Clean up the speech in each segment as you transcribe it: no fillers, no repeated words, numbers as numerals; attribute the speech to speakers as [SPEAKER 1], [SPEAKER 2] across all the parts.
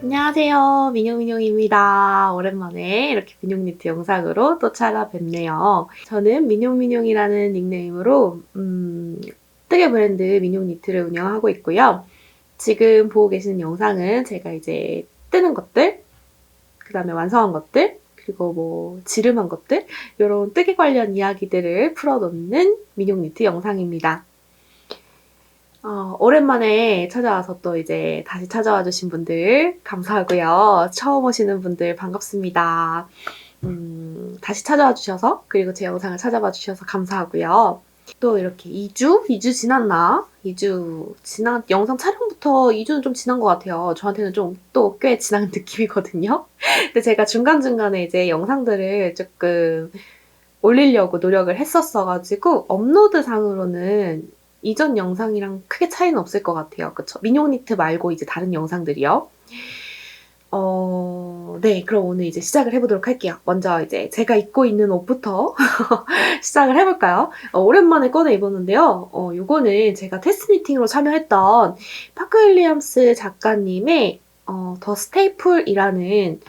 [SPEAKER 1] 안녕하세요. 민용민용입니다. 오랜만에 이렇게 민용니트 영상으로 또 찾아뵙네요. 저는 민용민용이라는 닉네임으로 뜨개 브랜드 민용니트를 운영하고 있고요. 지금 보고 계시는 영상은 제가 이제 뜨는 것들, 그 다음에 완성한 것들, 그리고 뭐 지름한 것들, 이런 뜨개 관련 이야기들을 풀어놓는 민용니트 영상입니다. 오랜만에 찾아와서 또 이제 다시 찾아와 주신 분들 감사하고요. 처음 오시는 분들 반갑습니다. 다시 찾아와 주셔서, 그리고 제 영상을 찾아봐 주셔서 감사하고요. 또 이렇게 2주 지났나? 영상 촬영부터 2주는 좀 지난 것 같아요. 저한테는 좀 또 꽤 지난 느낌이거든요. 근데 제가 중간중간에 이제 영상들을 조금 올리려고 노력을 했었어가지고, 업로드상으로는 이전 영상이랑 크게 차이는 없을 것 같아요. 그쵸? 민용니트 말고 이제 다른 영상들이요. 네, 그럼 오늘 이제 시작을 해보도록 할게요. 먼저 이제 제가 입고 있는 옷부터 시작을 해볼까요? 오랜만에 꺼내 입었는데요. 요거는 제가 테스트 미팅으로 참여했던 파크 윌리엄스 작가님의 더 스테이플이라는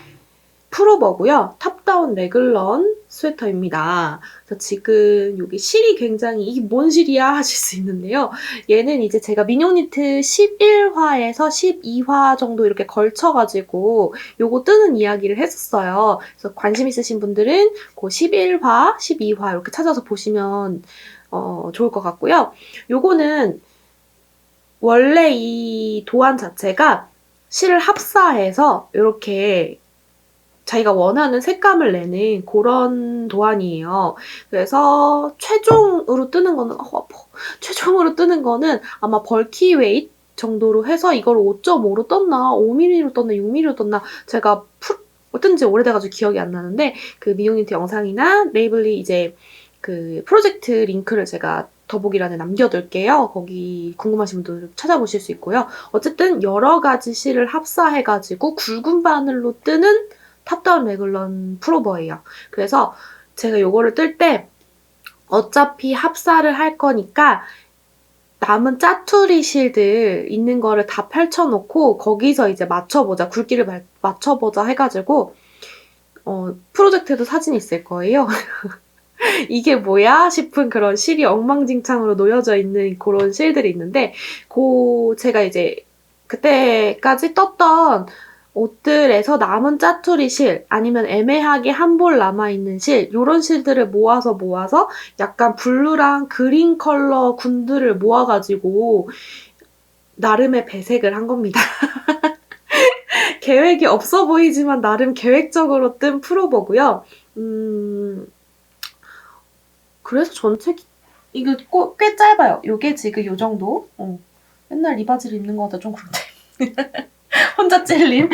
[SPEAKER 1] 풀오버고요. 탑다운 레글런 스웨터입니다. 그래서 지금 여기 실이 굉장히 이게 뭔 실이야 하실 수 있는데요. 얘는 이제 제가 민용니트 11화에서 12화 정도 이렇게 걸쳐가지고 요거 뜨는 이야기를 했었어요. 그래서 관심 있으신 분들은 그 11화, 12화 이렇게 찾아서 보시면 좋을 것 같고요. 요거는 원래 이 도안 자체가 실을 합사해서 이렇게 자기가 원하는 색감을 내는 그런 도안이에요. 그래서 최종으로 뜨는 거는 아마 벌키 웨이트 정도로 해서 이걸 5.5로 떴나 5mm로 떴나 6mm로 떴나 제가 뜬 지 오래돼가지고 기억이 안 나는데 그 미용니트 영상이나 레이블리 이제 그 프로젝트 링크를 제가 더보기란에 남겨둘게요. 거기 궁금하신 분들 찾아보실 수 있고요. 어쨌든 여러 가지 실을 합사해가지고 굵은 바늘로 뜨는 탑다운 레글런 풀오버예요. 그래서 제가 요거를 뜰 때 어차피 합사를 할 거니까 남은 짜투리 실들 있는 거를 다 펼쳐놓고 거기서 이제 맞춰보자, 굵기를 맞춰보자 해가지고 프로젝트에도 사진이 있을 거예요. 이게 뭐야 싶은 그런 실이 엉망진창으로 놓여져 있는 그런 실들이 있는데 제가 이제 그때까지 떴던 옷들에서 남은 짜투리 실 아니면 애매하게 한 볼 남아있는 실 이런 실들을 모아서 약간 블루랑 그린 컬러 군들을 모아가지고 나름의 배색을 한 겁니다. 계획이 없어 보이지만 나름 계획적으로 뜬 프로버고요. 그래서 전체 이거 꽤 짧아요. 요게 지금 요 정도. 맨날 이 바지를 입는 거 같아 좀 그런데. 혼자 찔림.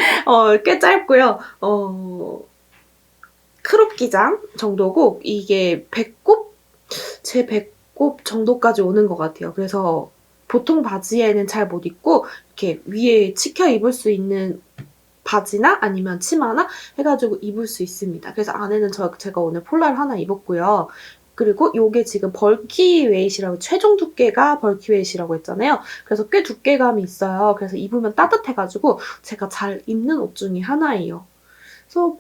[SPEAKER 1] 꽤 짧고요. 크롭 기장 정도고 이게 제 배꼽 정도까지 오는 것 같아요. 그래서 보통 바지에는 잘 못 입고 이렇게 위에 치켜 입을 수 있는 바지나 아니면 치마나 해가지고 입을 수 있습니다. 그래서 안에는 제가 오늘 폴라를 하나 입었고요. 그리고 요게 지금 벌키 웨이트라고 최종 두께가 벌키 웨이트라고 했잖아요. 그래서 꽤 두께감이 있어요. 그래서 입으면 따뜻해가지고 제가 잘 입는 옷 중에 하나예요. 그래서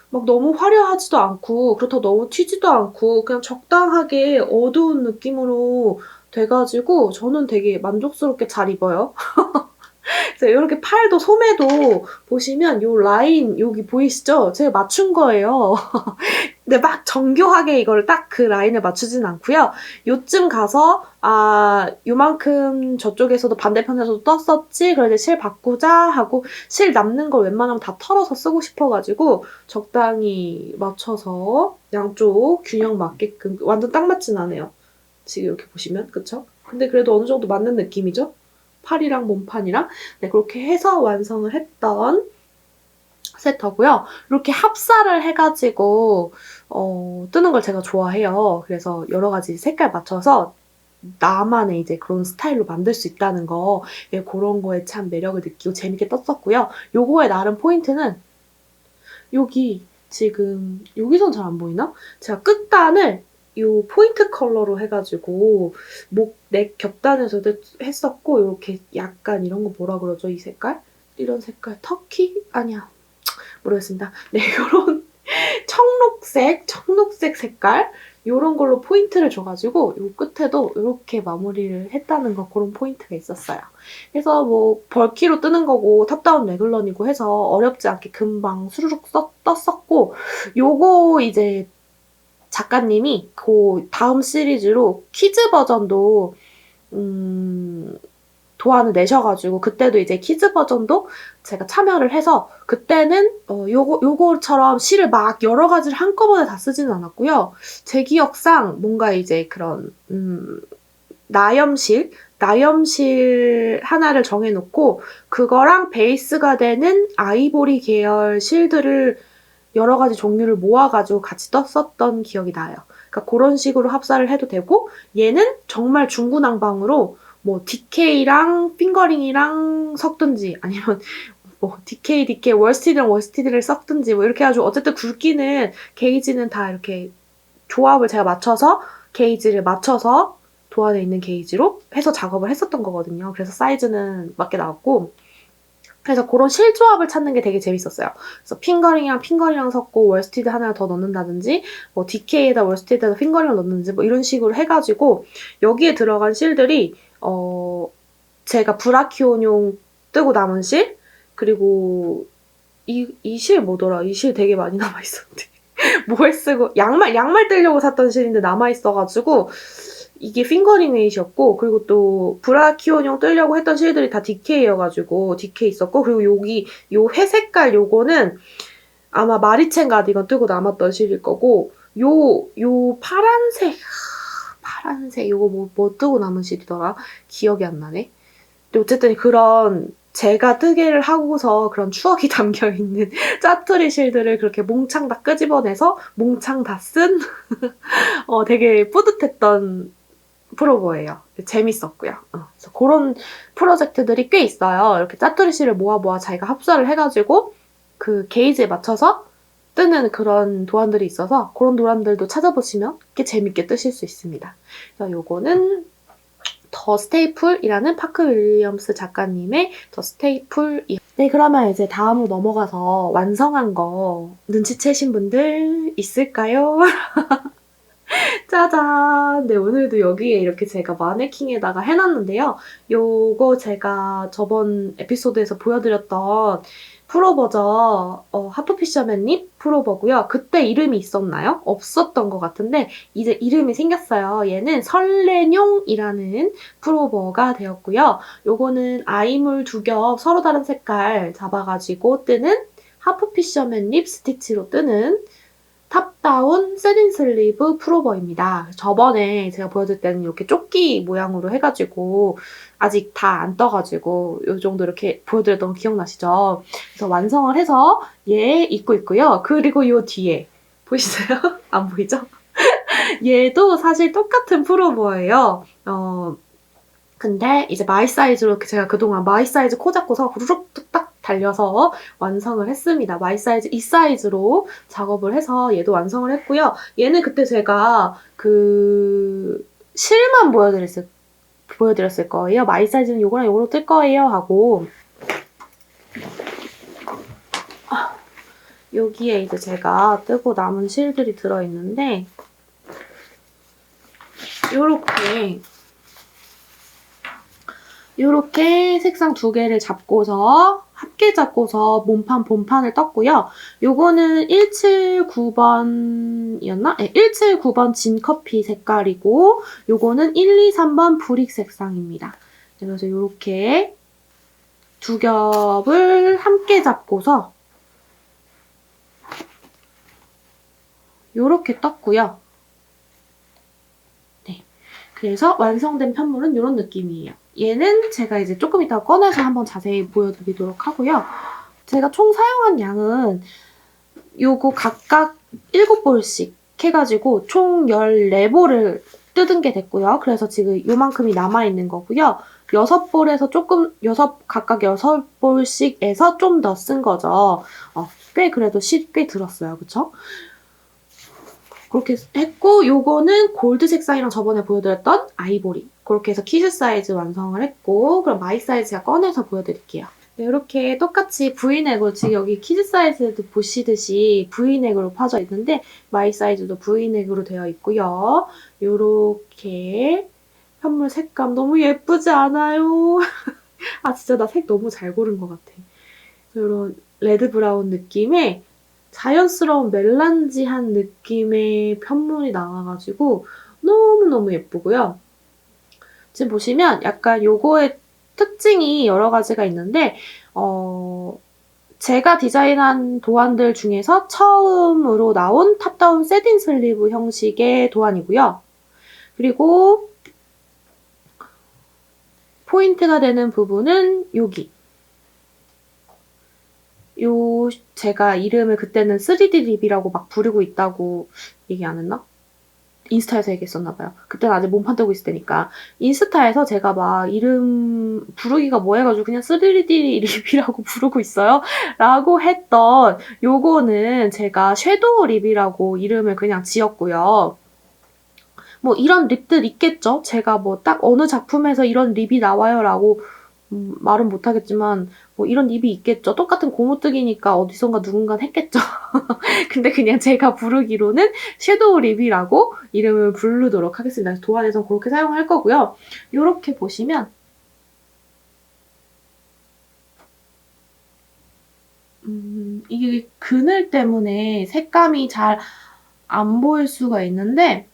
[SPEAKER 1] 막 너무 화려하지도 않고 그렇다고 너무 튀지도 않고 그냥 적당하게 어두운 느낌으로 돼가지고 저는 되게 만족스럽게 잘 입어요. 그래서 이렇게 팔도 소매도 보시면 요 라인 여기 보이시죠? 제가 맞춘 거예요. 근데 막 정교하게 이걸 딱 그 라인을 맞추진 않고요. 요쯤 가서 요만큼 저쪽에서도 반대편에서도 떴었지. 그래서 실 바꾸자 하고 실 남는 걸 웬만하면 다 털어서 쓰고 싶어가지고 적당히 맞춰서 양쪽 균형 맞게끔 완전 딱 맞진 않아요. 지금 이렇게 보시면 그쵸? 근데 그래도 어느 정도 맞는 느낌이죠? 팔이랑 몸판이랑 네, 그렇게 해서 완성을 했던 세터고요. 이렇게 합사를 해가지고 뜨는 걸 제가 좋아해요. 그래서 여러 가지 색깔 맞춰서 나만의 이제 그런 스타일로 만들 수 있다는 거 예, 그런 거에 참 매력을 느끼고 재밌게 떴었고요. 요거의 나름 포인트는 여기 지금 여기선 잘 안 보이나? 제가 끝단을 요 포인트 컬러로 해가지고 목, 넥 겹단에서도 했었고 이렇게 약간 이런 거 뭐라 그러죠? 이 색깔? 이런 색깔 터키? 아니야. 모르겠습니다. 네, 요런 청록색 색깔 요런 걸로 포인트를 줘가지고 요 끝에도 이렇게 마무리를 했다는 거 그런 포인트가 있었어요. 그래서 뭐 벌키로 뜨는 거고 탑다운 레글런이고 해서 어렵지 않게 금방 수르륵 떴었고 요거 이제 작가님이 그 다음 시리즈로 퀴즈 버전도 도안을 내셔가지고 그때도 이제 키즈 버전도 제가 참여를 해서 그때는 요거처럼 실을 막 여러 가지를 한꺼번에 다 쓰지는 않았고요. 제 기억상 뭔가 이제 그런 나염실 하나를 정해놓고 그거랑 베이스가 되는 아이보리 계열 실들을 여러 가지 종류를 모아가지고 같이 떴었던 기억이 나요. 그러니까 그런 식으로 합사를 해도 되고 얘는 정말 중구난방으로 뭐 DK랑 핑거링이랑 섞든지 아니면 뭐 DK, 월스티드랑 월스티드를 섞든지 뭐 이렇게 해가지고 어쨌든 굵기는 게이지는 다 이렇게 조합을 제가 맞춰서 게이지를 맞춰서 도안에 있는 게이지로 해서 작업을 했었던 거거든요. 그래서 사이즈는 맞게 나왔고 그래서 그런 실조합을 찾는 게 되게 재밌었어요. 그래서 핑거링이랑 섞고 월스티드 하나 더 넣는다든지 뭐 DK에다 월스티드에다 핑거링을 넣는지 뭐 이런 식으로 해가지고 여기에 들어간 실들이 제가 브라키온용 뜨고 남은 실 그리고 이 실 뭐더라? 이 실 되게 많이 남아있었는데 뭐에 쓰고 양말 뜨려고 샀던 실인데 남아있어가지고 이게 핑거링 웨이트였고 그리고 또 브라키온용 뜨려고 했던 실들이 다 DK여가지고 DK 있었고 그리고 여기 요 회색깔 요거는 아마 마리첸 가디건 뜨고 남았던 실일 거고 요 파란색 요거 뭐 뜨고 남은 실이더라? 기억이 안 나네. 근데 어쨌든 그런 제가 뜨개를 하고서 그런 추억이 담겨있는 짜투리 실들을 그렇게 몽창 다 끄집어내서 몽창 다 쓴 되게 뿌듯했던 프로버예요. 재밌었고요. 그래서 그런 프로젝트들이 꽤 있어요. 이렇게 짜투리 실을 모아 자기가 합사를 해가지고 그 게이지에 맞춰서 뜨는 그런 도안들이 있어서 그런 도안들도 찾아보시면 꽤 재밌게 뜨실 수 있습니다. 그래서 요거는 더 스테이플이라는 파크 윌리엄스 작가님의 더 스테이플. 네, 그러면 이제 다음으로 넘어가서 완성한 거 눈치채신 분들 있을까요? 짜잔! 네, 오늘도 여기에 이렇게 제가 마네킹에다가 해놨는데요. 요거 제가 저번 에피소드에서 보여드렸던 프로버죠. 하프피셔맨님 프로버고요. 그때 이름이 있었나요? 없었던 것 같은데 이제 이름이 생겼어요. 얘는 설레뇽이라는 프로버가 되었고요. 요거는 아이물 두 겹 서로 다른 색깔 잡아가지고 뜨는 하프피셔맨 립 스티치로 뜨는 탑다운 세린 슬리브 프로버입니다. 저번에 제가 보여줄 때는 이렇게 조끼 모양으로 해가지고 아직 다 안 떠가지고 이 정도 이렇게 보여드렸던 거 기억나시죠? 그래서 완성을 해서 얘 입고 있고요. 그리고 이 뒤에 보이시나요? 안 보이죠? 얘도 사실 똑같은 프로버예요. 근데 이제 마이 사이즈로 제가 그동안 마이 사이즈 코 잡고서 후루룩 뚝딱 달려서 완성을 했습니다. 마이 사이즈 이 사이즈로 작업을 해서 얘도 완성을 했고요. 얘는 그때 제가 그 실만 보여드렸을 거예요. 마이 사이즈는 요거랑 요거로 뜰 거예요 하고 여기에 이제 제가 뜨고 남은 실들이 들어있는데 요렇게 요렇게 색상 2개를 잡고서 합계 잡고서 몸판 본판을 떴고요. 요거는 179번이었나? 네, 179번 진커피 색깔이고 요거는 123번 브릭 색상입니다. 그래서 요렇게 2겹을 함께 잡고서 요렇게 떴고요. 네, 그래서 완성된 편물은 이런 느낌이에요. 얘는 제가 이제 조금 이따 꺼내서 한번 자세히 보여드리도록 하고요. 제가 총 사용한 양은 요거 각각 7볼씩 해가지고 총 14볼을 뜯은 게 됐고요. 그래서 지금 요만큼이 남아있는 거고요. 6볼에서 각각 6볼씩에서 좀 더 쓴 거죠. 꽤 그래도 꽤 들었어요. 그쵸? 그렇게 했고 요거는 골드 색상이랑 저번에 보여드렸던 아이보리 그렇게 해서 키즈 사이즈 완성을 했고 그럼 마이 사이즈 제가 꺼내서 보여드릴게요. 네, 이렇게 똑같이 V넥으로 지금 여기 키즈 사이즈도 보시듯이 V넥으로 파져 있는데 마이 사이즈도 V넥으로 되어 있고요. 요렇게 현물 색감 너무 예쁘지 않아요? 아 진짜 나 색 너무 잘 고른 것 같아. 이런 레드 브라운 느낌의 자연스러운 멜란지한 느낌의 편물이 나와가지고 너무너무 예쁘고요. 지금 보시면 약간 요거의 특징이 여러 가지가 있는데 제가 디자인한 도안들 중에서 처음으로 나온 탑다운 세딘 슬리브 형식의 도안이고요. 그리고 포인트가 되는 부분은 여기. 제가 이름을 그때는 3D 립이라고 막 부르고 있다고 얘기 안 했나? 인스타에서 얘기했었나봐요. 그때는 아직 몸판 뜨고 있을 때니까. 인스타에서 제가 막 이름 부르기가 뭐 해가지고 그냥 3D 립이라고 부르고 있어요. 라고 했던 요거는 제가 섀도우 립이라고 이름을 그냥 지었고요. 뭐 이런 립들 있겠죠? 제가 뭐 딱 어느 작품에서 이런 립이 나와요 라고 말은 못하겠지만 뭐 이런 립이 있겠죠. 똑같은 고무뜨기니까 어디선가 누군가 했겠죠. 근데 그냥 제가 부르기로는 섀도우 립이라고 이름을 부르도록 하겠습니다. 도안에서 그렇게 사용할 거고요. 이렇게 보시면 이게 그늘 때문에 색감이 잘 안 보일 수가 있는데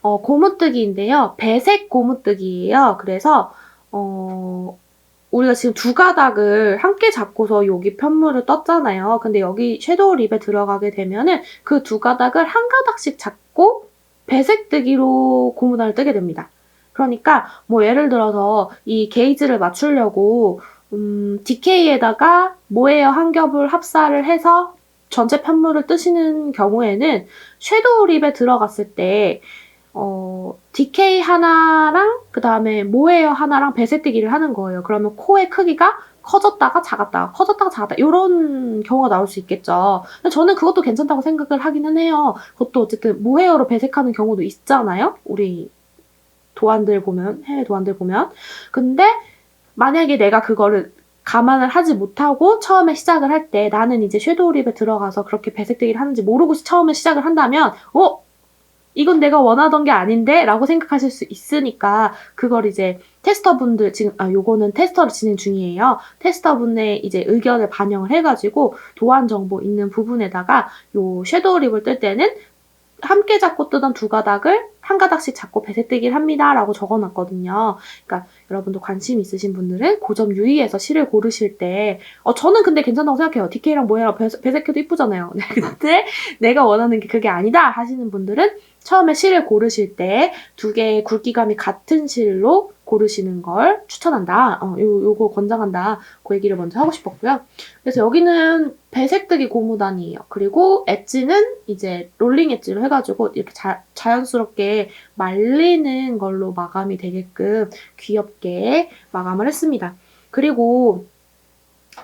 [SPEAKER 1] 고무뜨기인데요. 배색 고무뜨기예요. 그래서 우리가 지금 2가닥을 함께 잡고서 여기 편물을 떴잖아요. 근데 여기 섀도우 립에 들어가게 되면은 그 2가닥을 한 가닥씩 잡고 배색뜨기로 고무단을 뜨게 됩니다. 그러니까 뭐 예를 들어서 이 게이지를 맞추려고 DK에다가 모헤어 한 겹을 합사를 해서 전체 편물을 뜨시는 경우에는 섀도우 립에 들어갔을 때 DK 하나랑 그 다음에 모헤어 하나랑 배색뜨기를 하는 거예요. 그러면 코의 크기가 커졌다가 작았다가 커졌다가 작았다 이런 경우가 나올 수 있겠죠. 근데 저는 그것도 괜찮다고 생각을 하기는 해요. 그것도 어쨌든 모헤어로 배색하는 경우도 있잖아요. 우리 도안들 보면 해외 도안들 보면. 근데 만약에 내가 그거를 감안을 하지 못하고 처음에 시작을 할 때 나는 이제 섀도우 립에 들어가서 그렇게 배색뜨기를 하는지 모르고 처음에 시작을 한다면 이건 내가 원하던 게 아닌데? 라고 생각하실 수 있으니까 그걸 이제 테스터분들 요거는 테스터를 진행 중이에요. 테스터분의 이제 의견을 반영을 해가지고 도안 정보 있는 부분에다가 요 섀도우 립을 뜰 때는 함께 잡고 뜨던 2가닥을 한 가닥씩 잡고 배색뜨기를 합니다. 라고 적어놨거든요. 그러니까 여러분도 관심 있으신 분들은 그 점 유의해서 실을 고르실 때 저는 근데 괜찮다고 생각해요. DK랑 모헤어랑 배색해도 이쁘잖아요. 근데 내가 원하는 게 그게 아니다 하시는 분들은 처음에 실을 고르실 때 2개의 굵기감이 같은 실로 고르시는 걸 추천한다. 요거 권장한다. 그 얘기를 먼저 하고 싶었고요. 그래서 여기는 배색뜨기 고무단이에요. 그리고 엣지는 이제 롤링 엣지로 해가지고 이렇게 자연스럽게 말리는 걸로 마감이 되게끔 귀엽게 마감을 했습니다. 그리고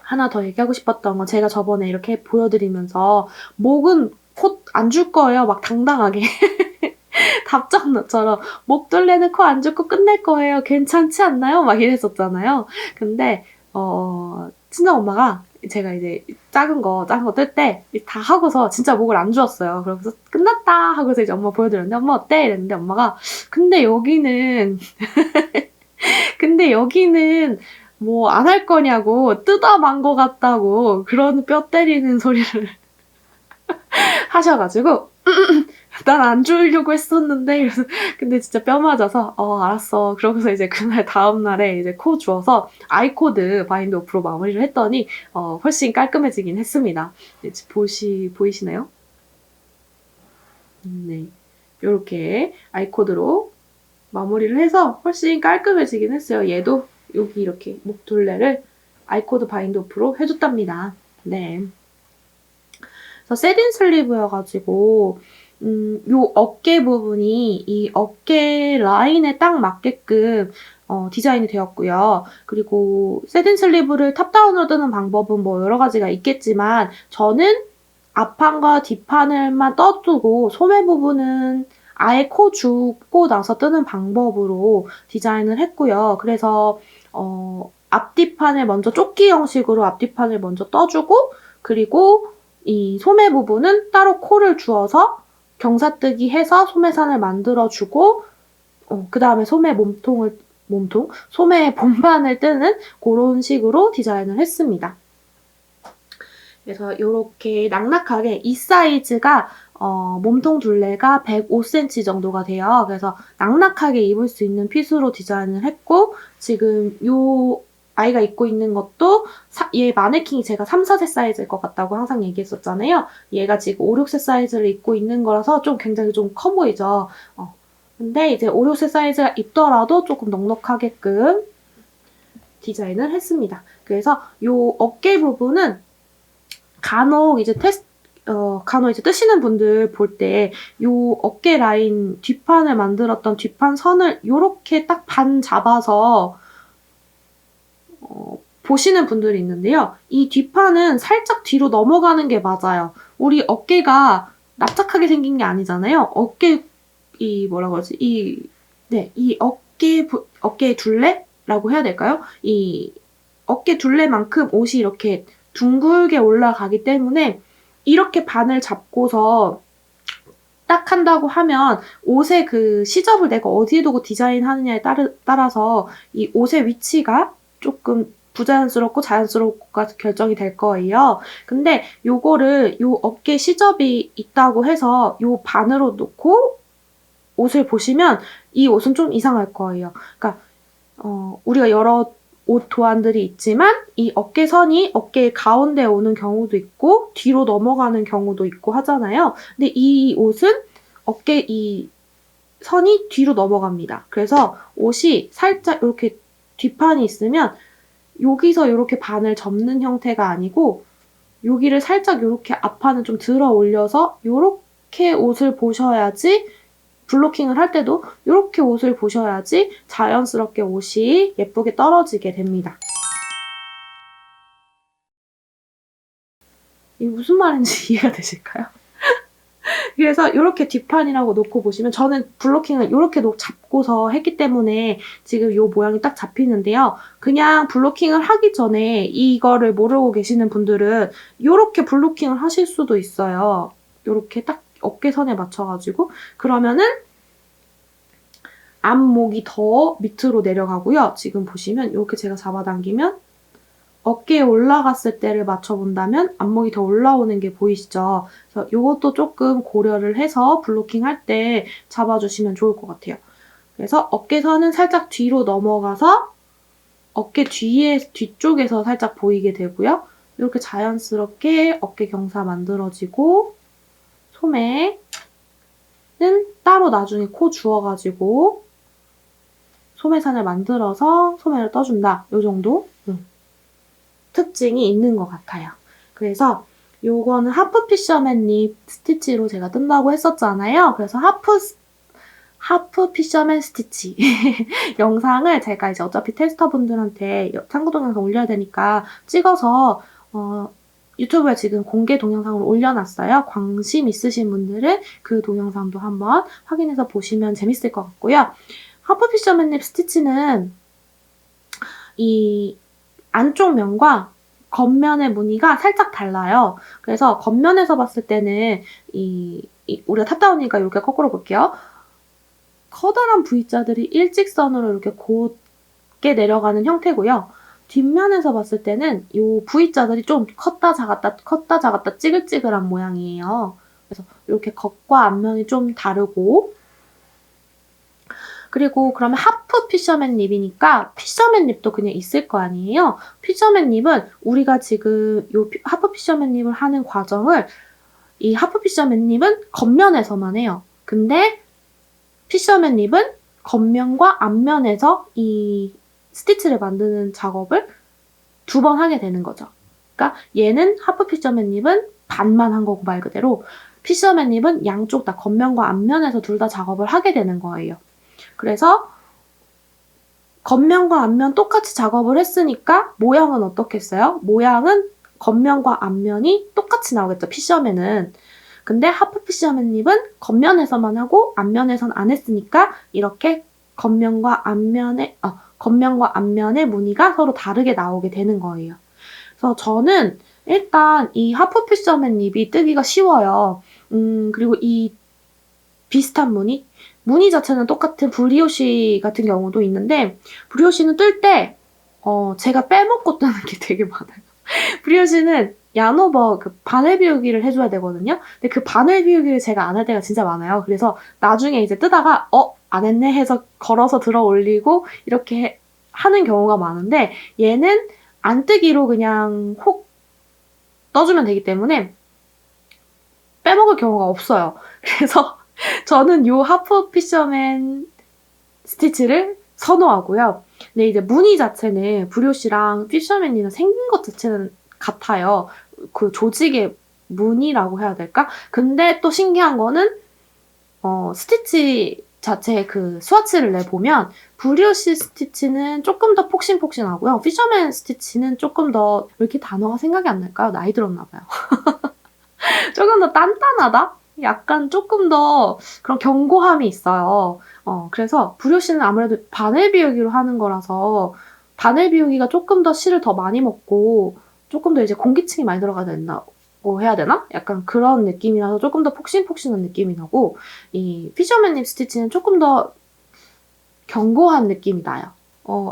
[SPEAKER 1] 하나 더 얘기하고 싶었던 건 제가 저번에 이렇게 보여드리면서 목은 콧 안 줄 거예요. 막 당당하게. 답정너처럼 목 둘레는 코 안 줍고 끝낼 거예요. 괜찮지 않나요? 막 이랬었잖아요. 근데 친정엄마가 제가 이제 작은 거 뜰 때 다 하고서 진짜 목을 안 주었어요. 그래서 끝났다 하고서 이제 엄마 보여드렸는데 엄마 어때? 이랬는데 엄마가 근데 여기는 근데 여기는 뭐 안 할 거냐고 뜯어만 거 같다고 그런 뼈 때리는 소리를 하셔가지고 난 안 주려고 했었는데 그래서 근데 진짜 뼈 맞아서 알았어 그러고서 이제 그날 다음 날에 이제 코 주워서 아이코드 바인드 오프로 마무리를 했더니 훨씬 깔끔해지긴 했습니다. 이제 보이시나요? 네, 이렇게 아이코드로 마무리를 해서 훨씬 깔끔해지긴 했어요. 얘도 여기 이렇게 목둘레를 아이코드 바인드 오프로 해줬답니다. 네. 그래서 세딘 슬리브여가지고 요 어깨 부분이 이 어깨 라인에 딱 맞게끔 디자인이 되었고요. 그리고 세딘 슬리브를 탑다운으로 뜨는 방법은 뭐 여러 가지가 있겠지만 저는 앞판과 뒷판을만 떠두고 소매 부분은 아예 코 줍고 나서 뜨는 방법으로 디자인을 했고요. 그래서 앞뒤판을 먼저 조끼 형식으로 앞뒤판을 먼저 떠주고 그리고 이 소매 부분은 따로 코를 주어서 경사뜨기 해서 소매산을 만들어주고 그 다음에 소매 본판을 뜨는 그런 식으로 디자인을 했습니다. 그래서 이렇게 낙낙하게 이 사이즈가 몸통 둘레가 105cm 정도가 돼요. 그래서 낙낙하게 입을 수 있는 핏으로 디자인을 했고 지금 요 아이가 입고 있는 것도 얘 마네킹이 제가 3, 4세 사이즈일 것 같다고 항상 얘기했었잖아요. 얘가 지금 5, 6세 사이즈를 입고 있는 거라서 좀 굉장히 좀 커 보이죠. 근데 이제 5, 6세 사이즈가 입더라도 조금 넉넉하게끔 디자인을 했습니다. 그래서 요 어깨 부분은 간혹 이제 뜨시는 분들 볼 때 요 어깨 라인 뒷판을 만들었던 뒷판 선을 요렇게 딱 반 잡아서 보시는 분들이 있는데요. 이 뒷판은 살짝 뒤로 넘어가는 게 맞아요. 우리 어깨가 납작하게 생긴 게 아니잖아요. 이 어깨 둘레라고 해야 될까요? 이 어깨 둘레만큼 옷이 이렇게 둥글게 올라가기 때문에 이렇게 반을 잡고서 딱 한다고 하면 옷의 그 시접을 내가 어디에 두고 디자인하느냐에 따라서 이 옷의 위치가 조금 부자연스럽고 자연스럽고가 결정이 될 거예요. 근데 요거를 요 어깨 시접이 있다고 해서 요 반으로 놓고 옷을 보시면 이 옷은 좀 이상할 거예요. 그러니까 우리가 여러 옷 도안들이 있지만 이 어깨선이 어깨 가운데 오는 경우도 있고 뒤로 넘어가는 경우도 있고 하잖아요. 근데 이 옷은 어깨 이 선이 뒤로 넘어갑니다. 그래서 옷이 살짝 이렇게 뒷판이 있으면 여기서 이렇게 반을 접는 형태가 아니고 여기를 살짝 이렇게 앞판을 좀 들어 올려서 이렇게 옷을 보셔야지 블로킹을 할 때도 이렇게 옷을 보셔야지 자연스럽게 옷이 예쁘게 떨어지게 됩니다. 이게 무슨 말인지 이해가 되실까요? 그래서 이렇게 뒷판이라고 놓고 보시면 저는 블로킹을 이렇게 잡고서 했기 때문에 지금 이 모양이 딱 잡히는데요. 그냥 블로킹을 하기 전에 이거를 모르고 계시는 분들은 이렇게 블로킹을 하실 수도 있어요. 이렇게 딱 어깨선에 맞춰가지고 그러면은 앞목이 더 밑으로 내려가고요. 지금 보시면 이렇게 제가 잡아당기면 어깨에 올라갔을 때를 맞춰본다면 앞목이 더 올라오는 게 보이시죠? 그래서 이것도 조금 고려를 해서 블로킹 할 때 잡아주시면 좋을 것 같아요. 그래서 어깨선은 살짝 뒤로 넘어가서 어깨 뒤쪽에서 살짝 보이게 되고요. 이렇게 자연스럽게 어깨 경사 만들어지고 소매는 따로 나중에 코 주워가지고 소매산을 만들어서 소매를 떠준다. 이 정도 특징이 있는 것 같아요. 그래서 요거는 하프 피셔맨 립 스티치로 제가 뜬다고 했었잖아요. 그래서 하프 피셔맨 스티치 영상을 제가 이제 어차피 테스터분들한테 참고 동영상 올려야 되니까 찍어서 유튜브에 지금 공개 동영상으로 올려놨어요. 관심 있으신 분들은 그 동영상도 한번 확인해서 보시면 재밌을 것 같고요. 하프 피셔맨 립 스티치는 이 안쪽 면과 겉면의 무늬가 살짝 달라요. 그래서 겉면에서 봤을 때는 우리가 탑다운이니까 이렇게 거꾸로 볼게요. 커다란 V자들이 일직선으로 이렇게 낮게 내려가는 형태고요. 뒷면에서 봤을 때는 이 V자들이 좀 컸다 작았다 찌글찌글한 모양이에요. 그래서 이렇게 겉과 앞면이 좀 다르고, 그리고 그러면 하프 피셔맨 립이니까 피셔맨 립도 그냥 있을 거 아니에요. 피셔맨 립은 우리가 지금 이 하프 피셔맨 립을 하는 과정을, 이 하프 피셔맨 립은 겉면에서만 해요. 근데 피셔맨 립은 겉면과 앞면에서 이 스티치를 만드는 작업을 2번 하게 되는 거죠. 그러니까 얘는 하프 피셔맨 립은 반만 한 거고, 말 그대로 피셔맨 립은 양쪽 다 겉면과 앞면에서 둘 다 작업을 하게 되는 거예요. 그래서 겉면과 앞면 똑같이 작업을 했으니까 모양은 어떻겠어요? 모양은 겉면과 앞면이 똑같이 나오겠죠, 피셔맨은. 근데 하프 피셔맨 립은 겉면에서만 하고 앞면에선 안 했으니까 이렇게 겉면과 앞면의 무늬가 서로 다르게 나오게 되는 거예요. 그래서 저는 일단 이 하프 피셔맨 립이 뜨기가 쉬워요. 그리고 이 비슷한 무늬 자체는 똑같은 브리오시 같은 경우도 있는데, 브리오시는 뜰 때 제가 빼먹고 뜨는 게 되게 많아요. 브리오시는 양오버 그 바늘 비우기를 해줘야 되거든요. 근데 그 바늘 비우기를 제가 안 할 때가 진짜 많아요. 그래서 나중에 이제 뜨다가 안 했네 해서 걸어서 들어 올리고 이렇게 하는 경우가 많은데, 얘는 안 뜨기로 그냥 혹 떠주면 되기 때문에 빼먹을 경우가 없어요. 그래서 저는 요 하프 피셔맨 스티치를 선호하고요. 근데 이제 무늬 자체는 브리오시랑 피셔맨이랑 생긴 것 자체는 같아요. 그 조직의 무늬라고 해야 될까? 근데 또 신기한 거는 스티치 자체의 그 스와치를 내보면 브리오시 스티치는 조금 더 폭신폭신하고요. 피셔맨 스티치는 조금 더, 왜 이렇게 단어가 생각이 안 날까요? 나이 들었나 봐요. 조금 더 단단하다? 약간 조금 더 그런 견고함이 있어요. 그래서 브리오시는 아무래도 바늘 비우기로 하는 거라서 바늘 비우기가 조금 더 실을 더 많이 먹고 조금 더 이제 공기층이 많이 들어가야 된다고 해야 되나? 약간 그런 느낌이라서 조금 더 폭신폭신한 느낌이 나고, 이 피셔맨 립 스티치는 조금 더 견고한 느낌이 나요.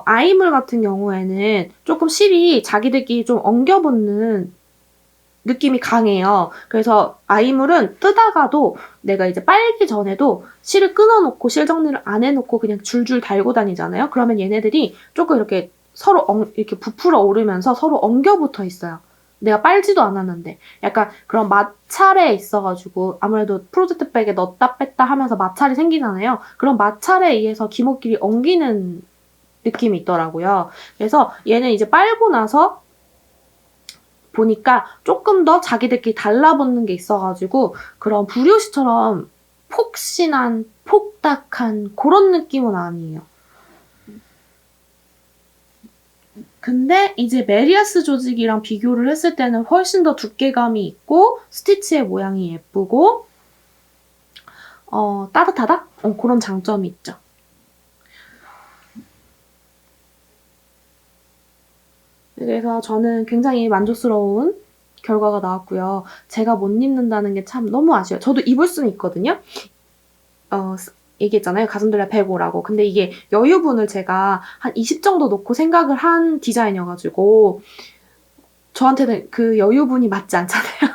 [SPEAKER 1] 아이물 같은 경우에는 조금 실이 자기들끼리 좀 엉겨붙는 느낌이 강해요. 그래서 아이물은 뜨다가도 내가 이제 빨기 전에도 실을 끊어놓고 실 정리를 안 해놓고 그냥 줄줄 달고 다니잖아요. 그러면 얘네들이 조금 이렇게 서로 이렇게 부풀어 오르면서 서로 엉겨붙어 있어요. 내가 빨지도 않았는데. 약간 그런 마찰에 있어가지고 아무래도 프로젝트 백에 넣었다 뺐다 하면서 마찰이 생기잖아요. 그런 마찰에 의해서 기모끼리 엉기는 느낌이 있더라고요. 그래서 얘는 이제 빨고 나서 보니까 조금 더 자기들끼리 달라붙는 게 있어가지고 그런 브리오시처럼 폭신한, 폭닥한 그런 느낌은 아니에요. 근데 이제 메리아스 조직이랑 비교를 했을 때는 훨씬 더 두께감이 있고 스티치의 모양이 예쁘고 따뜻하다? 그런 장점이 있죠. 그래서 저는 굉장히 만족스러운 결과가 나왔고요. 제가 못 입는다는 게 참 너무 아쉬워요. 저도 입을 수는 있거든요. 얘기했잖아요. 가슴둘레 105라고. 근데 이게 여유분을 제가 한 20 정도 놓고 생각을 한 디자인이어가지고 저한테는 그 여유분이 맞지 않잖아요.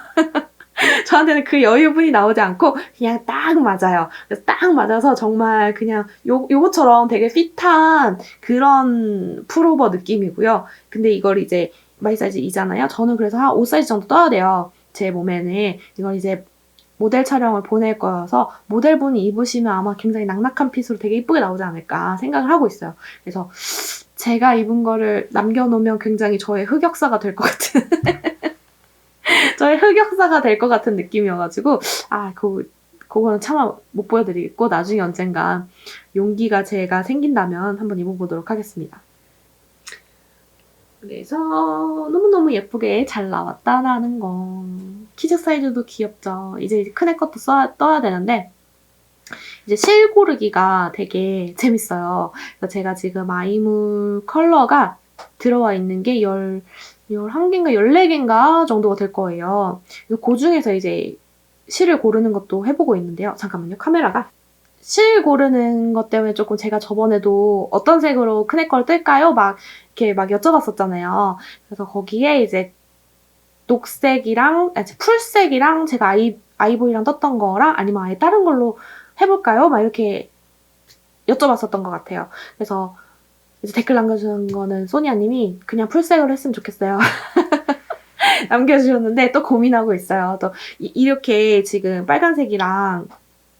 [SPEAKER 1] 저한테는 그 여유분이 나오지 않고 그냥 딱 맞아요. 그래서 딱 맞아서 정말 그냥 요거처럼 되게 핏한 그런 풀오버 느낌이고요. 근데 이걸 이제 마이 사이즈 2잖아요. 저는 그래서 한 5사이즈 정도 떠야 돼요. 제 몸에는. 이걸 이제 모델 촬영을 보낼 거여서 모델분이 입으시면 아마 굉장히 낙낙한 핏으로 되게 이쁘게 나오지 않을까 생각을 하고 있어요. 그래서 제가 입은 거를 남겨놓으면 굉장히 저의 흑역사가 될 것 같은 저의 흑역사가 될 것 같은 느낌이어가지고 그거는 차마 못 보여드리겠고 나중에 언젠가 용기가 제가 생긴다면 한번 입어보도록 하겠습니다. 그래서 너무너무 예쁘게 잘 나왔다라는 거. 키즈 사이즈도 귀엽죠. 이제 큰애 것도 떠야 되는데 이제 실 고르기가 되게 재밌어요. 그래서 제가 지금 아이물 컬러가 들어와 있는 게 11개인가 14개인가 정도가 될 거예요. 그 중에서 이제 실을 고르는 것도 해보고 있는데요. 잠깐만요. 카메라가 실 고르는 것 때문에 조금 제가 저번에도 어떤 색으로 큰애 걸 뜰까요? 막 이렇게 막 여쭤봤었잖아요. 그래서 거기에 이제 녹색이랑 풀색이랑 제가 아이보리랑 떴던 거랑 아니면 아예 다른 걸로 해볼까요? 막 이렇게 여쭤봤었던 것 같아요. 그래서 이제 댓글 남겨주신 거는 소니아님이 그냥 풀색으로 했으면 좋겠어요. 남겨주셨는데 또 고민하고 있어요. 또 이렇게 지금 빨간색이랑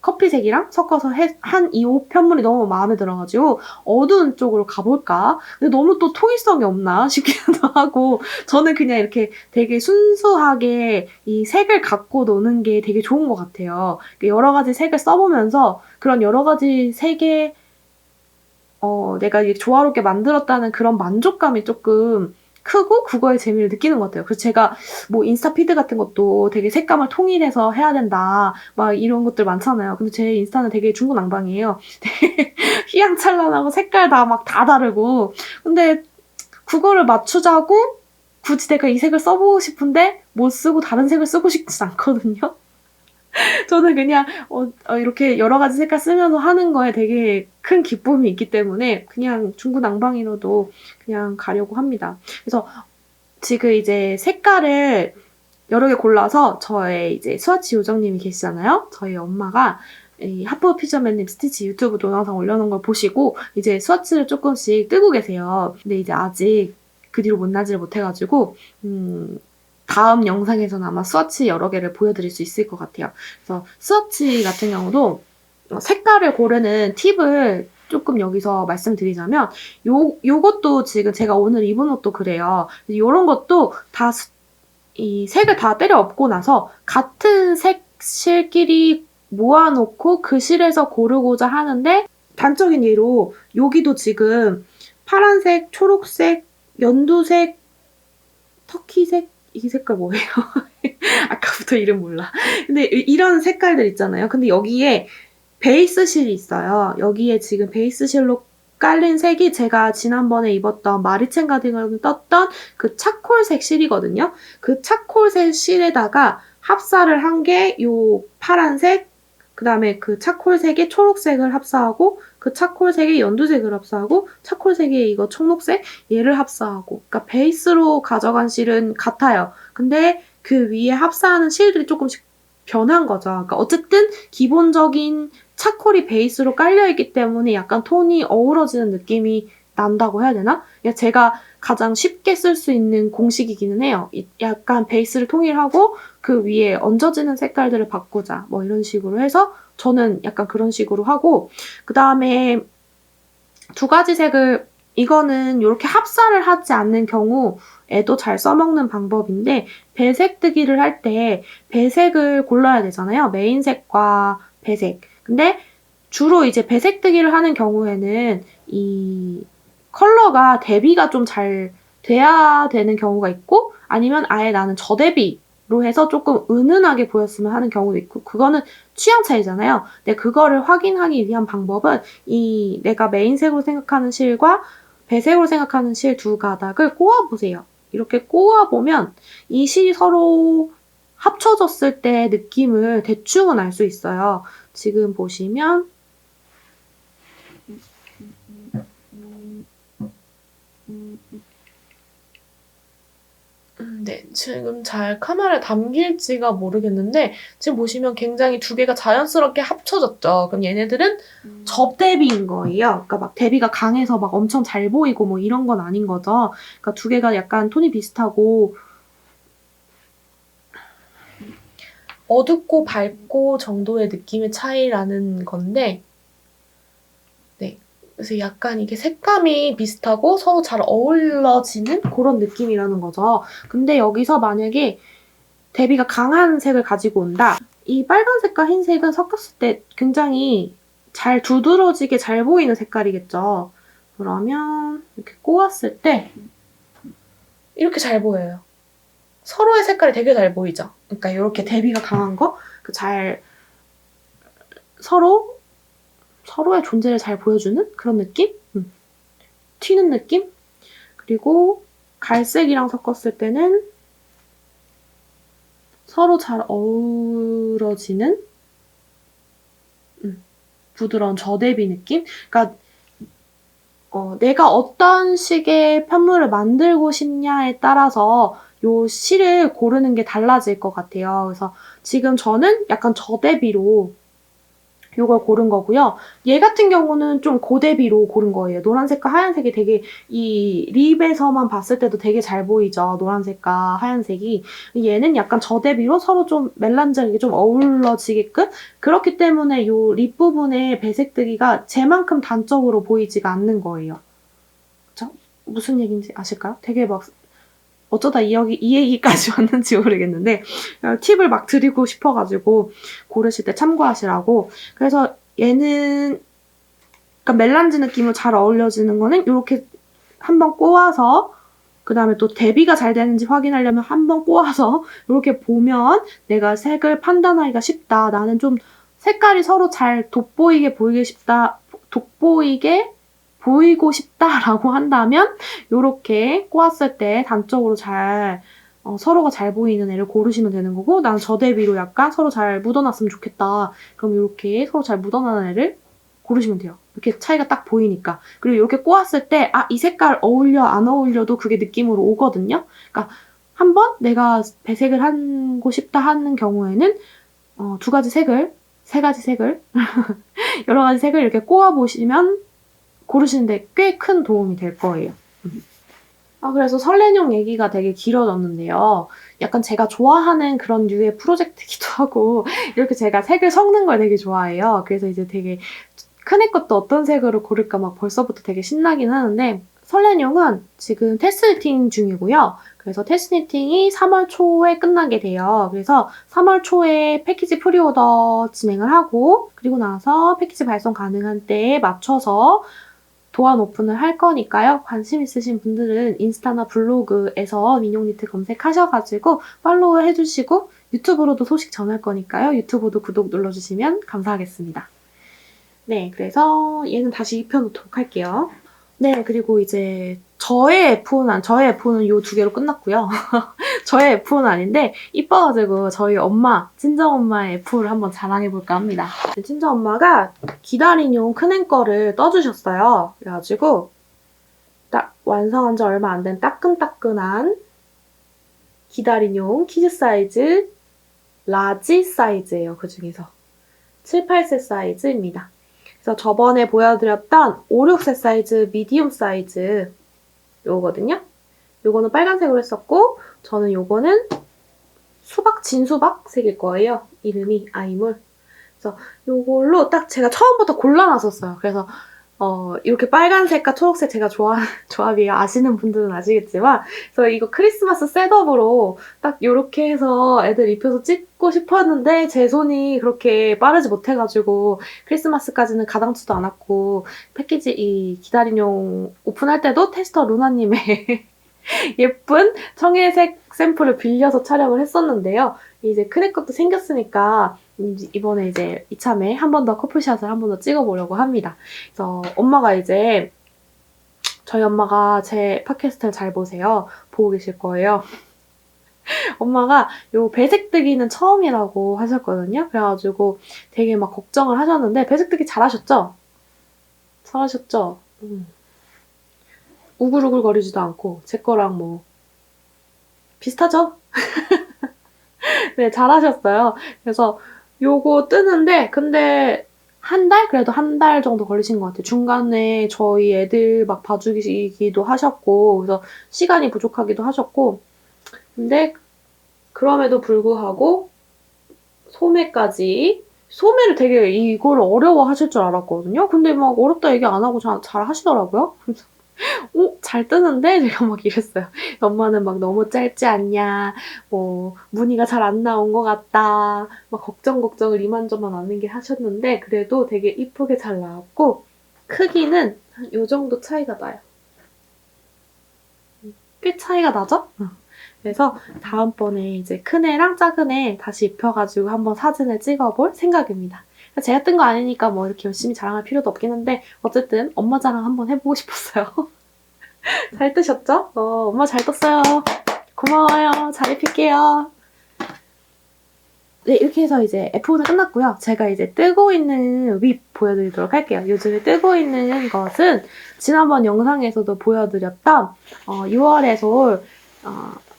[SPEAKER 1] 커피색이랑 섞어서 한 이 옷 편물이 너무 마음에 들어가지고 어두운 쪽으로 가볼까? 근데 너무 또 통일성이 없나 싶기도 하고 저는 그냥 이렇게 되게 순수하게 이 색을 갖고 노는 게 되게 좋은 것 같아요. 여러 가지 색을 써보면서 그런 여러 가지 색의 내가 이게 조화롭게 만들었다는 그런 만족감이 조금 크고 그거의 재미를 느끼는 것 같아요. 그래서 제가 뭐 인스타 피드 같은 것도 되게 색감을 통일해서 해야 된다 막 이런 것들 많잖아요. 근데 제 인스타는 되게 중구난방이에요. 되게 휘황찬란하고 색깔 다 막 다 다르고 근데 그거를 맞추자고 굳이 내가 이 색을 써보고 싶은데 못 쓰고 다른 색을 쓰고 싶진 않거든요. 저는 그냥 이렇게 여러 가지 색깔 쓰면서 하는 거에 되게 큰 기쁨이 있기 때문에 그냥 중구난방이로도 그냥 가려고 합니다. 그래서 지금 이제 색깔을 여러 개 골라서 저의 이제 스와치 요정님이 계시잖아요. 저희 엄마가 이 하프 피저맨님 스티치 유튜브 동영상 올려놓은 걸 보시고 이제 스와치를 조금씩 뜨고 계세요. 근데 이제 아직 그 뒤로 못나지를 못해가지고 다음 영상에서는 아마 스와치 여러 개를 보여드릴 수 있을 것 같아요. 그래서 스와치 같은 경우도 색깔을 고르는 팁을 조금 여기서 말씀드리자면 요것도 지금 제가 오늘 입은 옷도 그래요. 요런 것도 다 이 색을 다 때려 엎고 나서 같은 색 실끼리 모아놓고 그 실에서 고르고자 하는데 단적인 예로 여기도 지금 파란색, 초록색, 연두색, 터키색 이 색깔 뭐예요? 아까부터 이름 몰라. 근데 이런 색깔들 있잖아요. 근데 여기에 베이스 실이 있어요. 여기에 지금 베이스 실로 깔린 색이 제가 지난번에 입었던 마리첸 가디건을 떴던 그 차콜색 실이거든요. 그 차콜색 실에다가 합사를 한 게 요 파란색, 그 다음에 그 차콜색에 초록색을 합사하고 그 차콜색에 연두색을 합사하고 차콜색에 이거 청록색 얘를 합사하고 그러니까 베이스로 가져간 실은 같아요. 근데 그 위에 합사하는 실들이 조금씩 변한 거죠. 그러니까 어쨌든 기본적인 차콜이 베이스로 깔려있기 때문에 약간 톤이 어우러지는 느낌이 난다고 해야 되나? 제가 가장 쉽게 쓸 수 있는 공식이기는 해요. 약간 베이스를 통일하고 그 위에 얹어지는 색깔들을 바꾸자. 뭐 이런 식으로 해서 저는 약간 그런 식으로 하고 그 다음에 두 가지 색을 이거는 이렇게 합사를 하지 않는 경우에도 잘 써먹는 방법인데 배색 뜨기를 할 때 배색을 골라야 되잖아요. 메인색과 배색. 근데 주로 이제 배색 뜨기를 하는 경우에는 이 컬러가 대비가 좀 잘 돼야 되는 경우가 있고 아니면 아예 나는 저대비로 해서 조금 은은하게 보였으면 하는 경우도 있고 그거는 취향 차이잖아요. 근데 그거를 확인하기 위한 방법은 이 내가 메인색으로 생각하는 실과 배색으로 생각하는 실 두 가닥을 꼬아보세요. 이렇게 꼬아보면 이 실이 서로 합쳐졌을 때 느낌을 대충은 알 수 있어요. 지금 보시면 네, 지금 잘 카메라에 담길지가 모르겠는데 지금 보시면 굉장히 두 개가 자연스럽게 합쳐졌죠. 그럼 얘네들은 접대비인 거예요. 그러니까 막 대비가 강해서 막 엄청 잘 보이고 뭐 이런 건 아닌 거죠. 그러니까 두 개가 약간 톤이 비슷하고 어둡고 밝고 정도의 느낌의 차이라는 건데 그래서 약간 이게 색감이 비슷하고 서로 잘 어우러지는 그런 느낌이라는 거죠. 근데 여기서 만약에 대비가 강한 색을 가지고 온다. 이 빨간색과 흰색은 섞었을 때 굉장히 잘 두드러지게 잘 보이는 색깔이겠죠. 그러면 이렇게 꼬았을 때 이렇게 잘 보여요. 서로의 색깔이 되게 잘 보이죠. 그러니까 이렇게 대비가 강한 거, 서로의 존재를 잘 보여주는 그런 느낌? 튀는 느낌? 그리고 갈색이랑 섞었을 때는 서로 잘 어우러지는 부드러운 저대비 느낌? 그러니까 내가 어떤 식의 편물을 만들고 싶냐에 따라서 요 실을 고르는 게 달라질 것 같아요. 그래서 지금 저는 약간 저대비로 요걸 고른 거고요. 얘 같은 경우는 좀 고대비로 고른 거예요. 노란색과 하얀색이 되게 이 립에서만 봤을 때도 되게 잘 보이죠. 노란색과 하얀색이. 얘는 약간 저대비로 서로 좀 멜란지하게 좀 어우러지게끔 그렇기 때문에 요 립 부분에 배색뜨기가 쟤만큼 단적으로 보이지가 않는 거예요. 그쵸? 무슨 얘기인지 아실까요? 되게 막 어쩌다 이 얘기까지 왔는지 모르겠는데 팁을 막 드리고 싶어가지고 고르실 때 참고하시라고. 그래서 얘는 그러니까 멜란지 느낌으로 잘 어울려지는 거는 이렇게 한번 꼬아서 그 다음에 또 대비가 잘 되는지 확인하려면 한번 꼬아서 이렇게 보면 내가 색을 판단하기가 쉽다. 나는 좀 색깔이 서로 잘 돋보이게 보이게 싶다. 돋보이게 보이고 싶다라고 한다면 이렇게 꼬았을 때 단적으로 잘 서로가 잘 보이는 애를 고르시면 되는 거고 나는 저 대비로 약간 서로 잘 묻어놨으면 좋겠다. 그럼 이렇게 서로 잘 묻어나는 애를 고르시면 돼요. 이렇게 차이가 딱 보이니까. 그리고 이렇게 꼬았을 때 이 색깔 어울려 안 어울려도 그게 느낌으로 오거든요. 그러니까 한번 내가 배색을 하고 싶다 하는 경우에는 세 가지 색을 여러 가지 색을 이렇게 꼬아보시면 고르시는데 꽤 큰 도움이 될 거예요. 그래서 설렌용 얘기가 되게 길어졌는데요. 약간 제가 좋아하는 그런 류의 프로젝트이기도 하고 이렇게 제가 색을 섞는 걸 되게 좋아해요. 그래서 이제 되게 큰애 것도 어떤 색으로 고를까 막 벌써부터 되게 신나긴 하는데 설렌용은 지금 테스트 니팅 중이고요. 그래서 테스트 니팅이 3월 초에 끝나게 돼요. 그래서 3월 초에 패키지 프리오더 진행을 하고 그리고 나서 패키지 발송 가능한 때에 맞춰서 도안 오픈을 할 거니까요. 관심 있으신 분들은 인스타나 블로그에서 민용니트 검색하셔가지고 팔로우 해주시고 유튜브로도 소식 전할 거니까요. 유튜브도 구독 눌러주시면 감사하겠습니다. 네, 그래서 얘는 다시 입혀놓도록 할게요. 네, 그리고 이제 저의 F4는 요 두 개로 끝났고요. 저의 F4는 아닌데 이뻐가지고 저희 엄마, 친정엄마의 F4를 한번 자랑해볼까 합니다. 친정엄마가 기다린용 큰애 거를 떠주셨어요. 그래가지고 딱 완성한 지 얼마 안 된 따끈따끈한 기다린용 키즈 사이즈 라지 사이즈예요. 그중에서 7, 8세 사이즈입니다. 그래서 저번에 보여드렸던 5, 6세 사이즈 미디움 사이즈 요거거든요. 요거는 빨간색으로 했었고 저는 요거는 진수박색일 거예요. 이름이 아이물. 그래서 요걸로 딱 제가 처음부터 골라놨었어요. 그래서 이렇게 빨간색과 초록색 제가 좋아하는 조합이에요. 아시는 분들은 아시겠지만 그래서 이거 크리스마스 셋업으로 딱 이렇게 해서 애들 입혀서 찍고 싶었는데 제 손이 그렇게 빠르지 못해가지고 크리스마스까지는 가당치도 않았고 패키지 이 기다린용 오픈할 때도 테스터 루나님의 예쁜 청해색 샘플을 빌려서 촬영을 했었는데요. 이제 큰애 것도 생겼으니까 이번에 이제 이참에 한 번 더 커플샷을 한 번 더 찍어보려고 합니다. 그래서 엄마가 이제 저희 엄마가 제 팟캐스트를 잘 보세요. 보고 계실 거예요. 엄마가 요 배색뜨기는 처음이라고 하셨거든요. 그래가지고 되게 막 걱정을 하셨는데 배색뜨기 잘하셨죠? 잘하셨죠? 우글우글 거리지도 않고 제 거랑 뭐 비슷하죠? 네, 잘하셨어요. 그래서 요거 뜨는데 근데 한 달? 그래도 한 달 정도 걸리신 것 같아요. 중간에 저희 애들 막 봐주기도 하셨고 그래서 시간이 부족하기도 하셨고 근데 그럼에도 불구하고 소매를 되게 이거를 어려워하실 줄 알았거든요. 근데 막 어렵다 얘기 안 하고 잘 하시더라고요. 그래서 잘 뜨는데? 제가 막 이랬어요. 엄마는 막 너무 짧지 않냐, 뭐, 무늬가 잘 안 나온 것 같다, 막 걱정을 이만저만 하는 게 하셨는데, 그래도 되게 이쁘게 잘 나왔고, 크기는 한 요 정도 차이가 나요. 꽤 차이가 나죠? 그래서 다음번에 이제 큰애랑 작은애 다시 입혀가지고 한번 사진을 찍어볼 생각입니다. 제가 뜬 거 아니니까 뭐 이렇게 열심히 자랑할 필요도 없긴 한데 어쨌든 엄마 자랑 한번 해보고 싶었어요. 잘 뜨셨죠? 엄마 잘 떴어요. 고마워요. 잘 입힐게요. 네, 이렇게 해서 이제 F1은 끝났고요. 제가 이제 뜨고 있는 윗 보여드리도록 할게요. 요즘에 뜨고 있는 것은 지난번 영상에서도 보여드렸던 6월의 솔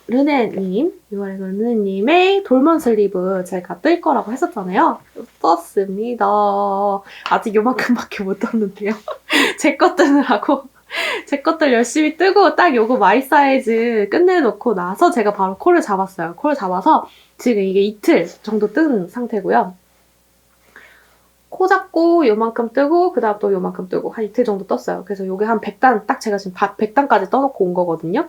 [SPEAKER 1] 르네님, 6월의 솔 르네님의 돌먼 슬리브 제가 뜰 거라고 했었잖아요. 떴습니다. 아직 요만큼밖에 못 떴는데요. 제 거 뜨느라고 제 것들 열심히 뜨고 딱 요거 마이 사이즈 끝내놓고 나서 제가 바로 콜을 잡았어요. 콜을 잡아서 지금 이게 이틀 정도 뜬 상태고요. 코 잡고 요만큼 뜨고 그 다음 또 요만큼 뜨고 한 이틀 정도 떴어요. 그래서 요게 한 100단, 딱 제가 지금 100단까지 떠놓고 온 거거든요.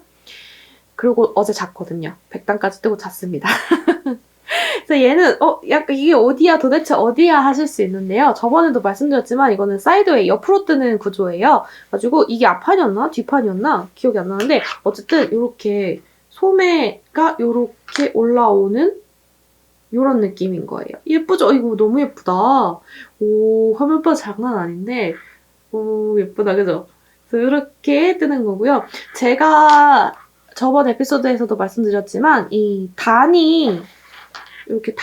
[SPEAKER 1] 그리고 어제 잤거든요. 100단까지 뜨고 잤습니다. 그래서 얘는 약간 이게 어디야 도대체 어디야 하실 수 있는데요. 저번에도 말씀드렸지만 이거는 사이드웨이 옆으로 뜨는 구조예요. 가지고 이게 앞판이었나 뒷판이었나 기억이 안 나는데 어쨌든 이렇게 소매가 이렇게 올라오는 이런 느낌인 거예요. 예쁘죠? 이거 너무 예쁘다. 오, 화면빨 장난 아닌데 오, 예쁘다. 그죠? 그래서 이렇게 뜨는 거고요. 제가 저번 에피소드에서도 말씀드렸지만 이 단이 이렇게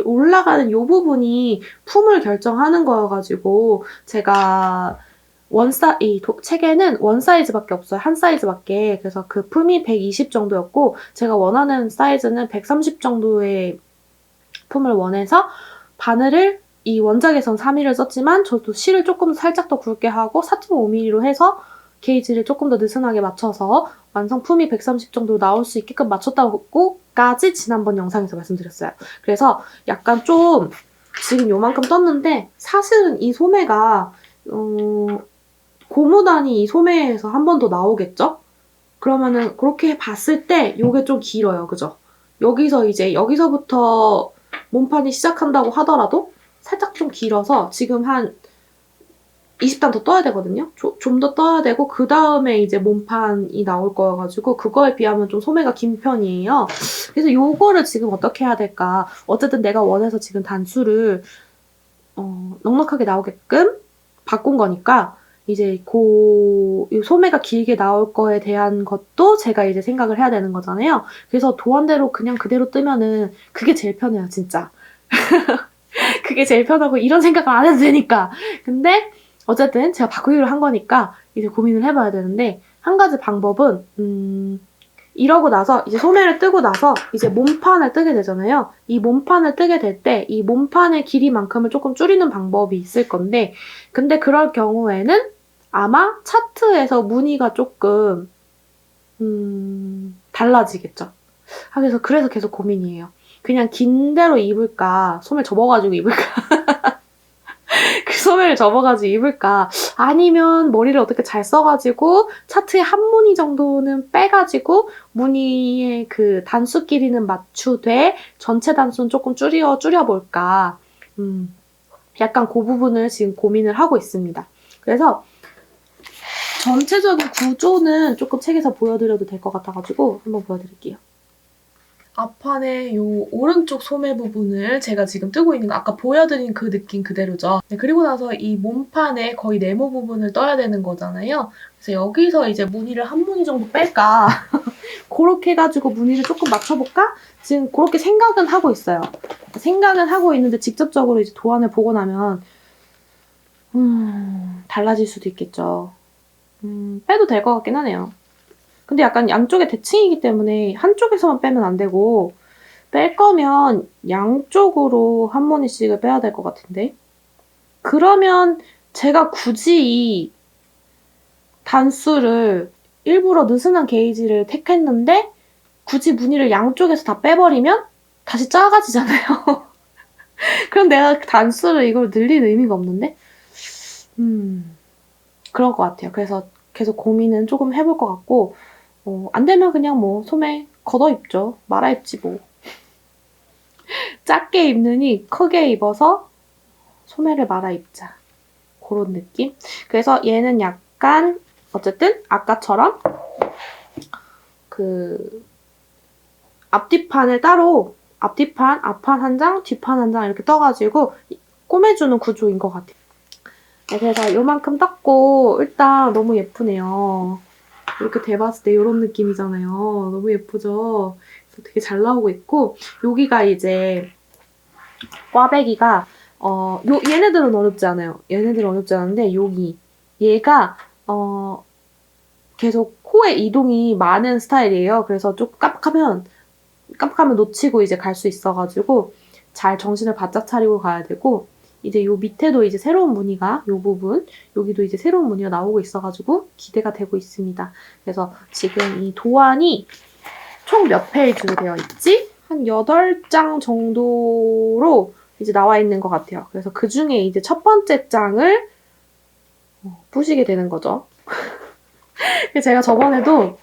[SPEAKER 1] 올라가는 요 부분이 품을 결정하는 거여가지고 제가 책에는 원 사이즈밖에 없어요. 한 사이즈밖에. 그래서 그 품이 120 정도였고 제가 원하는 사이즈는 130 정도의 품을 원해서 바늘을 이 원작에선 3mm를 썼지만 저도 실을 조금 살짝 더 굵게 하고 4.5mm로 해서 게이지를 조금 더 느슨하게 맞춰서 완성품이 130 정도 나올 수 있게끔 맞췄다고까지 지난번 영상에서 말씀드렸어요. 그래서 약간 좀 지금 요만큼 떴는데 사실은 이 소매가 고무단이 이 소매에서 한 번 더 나오겠죠? 그러면은 그렇게 봤을 때 요게 좀 길어요. 그죠? 여기서부터 몸판이 시작한다고 하더라도 살짝 좀 길어서 지금 한 20단 더 떠야 되거든요. 좀 더 떠야 되고 그 다음에 이제 몸판이 나올 거여가지고 그거에 비하면 좀 소매가 긴 편이에요. 그래서 요거를 지금 어떻게 해야 될까? 어쨌든 내가 원해서 지금 단수를 넉넉하게 나오게끔 바꾼 거니까 이제 이 소매가 길게 나올 거에 대한 것도 제가 이제 생각을 해야 되는 거잖아요. 그래서 도안대로 그냥 그대로 뜨면은 그게 제일 편해요, 진짜. 그게 제일 편하고 이런 생각을 안 해도 되니까. 근데 어쨌든 제가 바꾸기로 한 거니까 이제 고민을 해봐야 되는데 한 가지 방법은 이러고 나서 이제 소매를 뜨고 나서 이제 몸판을 뜨게 되잖아요. 이 몸판을 뜨게 될 때 이 몸판의 길이만큼을 조금 줄이는 방법이 있을 건데 근데 그럴 경우에는 아마 차트에서 무늬가 조금 달라지겠죠. 그래서 계속 고민이에요. 그냥 긴 대로 입을까 소매 접어가지고 입을까 그 소매를 접어가지고 입을까 아니면 머리를 어떻게 잘 써가지고 차트에 한 무늬 정도는 빼가지고 무늬의 그 단수 길이는 맞추되 전체 단수는 조금 줄여볼까 약간 그 부분을 지금 고민을 하고 있습니다. 그래서 전체적인 구조는 조금 책에서 보여드려도 될 것 같아가지고 한번 보여드릴게요. 앞판의 요 오른쪽 소매 부분을 제가 지금 뜨고 있는 거 아까 보여드린 그 느낌 그대로죠. 네, 그리고 나서 이 몸판의 거의 네모 부분을 떠야 되는 거잖아요. 그래서 여기서 이제 무늬를 한 무늬 정도 뺄까? 그렇게 해가지고 무늬를 조금 맞춰볼까? 지금 그렇게 생각은 하고 있어요. 생각은 하고 있는데 직접적으로 이제 도안을 보고 나면 달라질 수도 있겠죠. 빼도 될 것 같긴 하네요. 근데 약간 양쪽에 대칭이기 때문에 한쪽에서만 빼면 안 되고 뺄 거면 양쪽으로 한 무늬씩을 빼야 될 것 같은데 그러면 제가 굳이 이 단수를 일부러 느슨한 게이지를 택했는데 굳이 무늬를 양쪽에서 다 빼버리면 다시 작아지잖아요. 그럼 내가 단수를 이걸 늘릴 의미가 없는데 그런 것 같아요. 그래서 계속 고민은 조금 해볼 것 같고 안 되면 그냥 뭐 소매 걷어 입죠. 말아 입지 뭐. 작게 입느니 크게 입어서 소매를 말아 입자. 그런 느낌? 그래서 얘는 약간 어쨌든 아까처럼 그 앞뒤판을 따로 앞판 한 장, 뒷판 한 장 이렇게 떠가지고 꼬매주는 구조인 것 같아요. 네, 그래서 요만큼 떴고 일단 너무 예쁘네요. 이렇게 대봤을 때 이런 느낌이잖아요. 너무 예쁘죠? 되게 잘 나오고 있고, 여기가 이제 꽈배기가 얘네들은 어렵지 않아요. 얘네들은 어렵지 않은데 얘가 계속 코에 이동이 많은 스타일이에요. 그래서 좀 깜빡하면 놓치고 이제 갈 수 있어가지고 잘 정신을 바짝 차리고 가야 되고, 이제 요 밑에도 이제 새로운 무늬가, 요 부분, 여기도 이제 새로운 무늬가 나오고 있어가지고 기대가 되고 있습니다. 그래서 지금 이 도안이 총 몇 페이지로 되어 있지? 한 8장 정도로 이제 나와 있는 것 같아요. 그래서 그 중에 이제 첫 번째 장을 부시게 되는 거죠. 제가 저번에도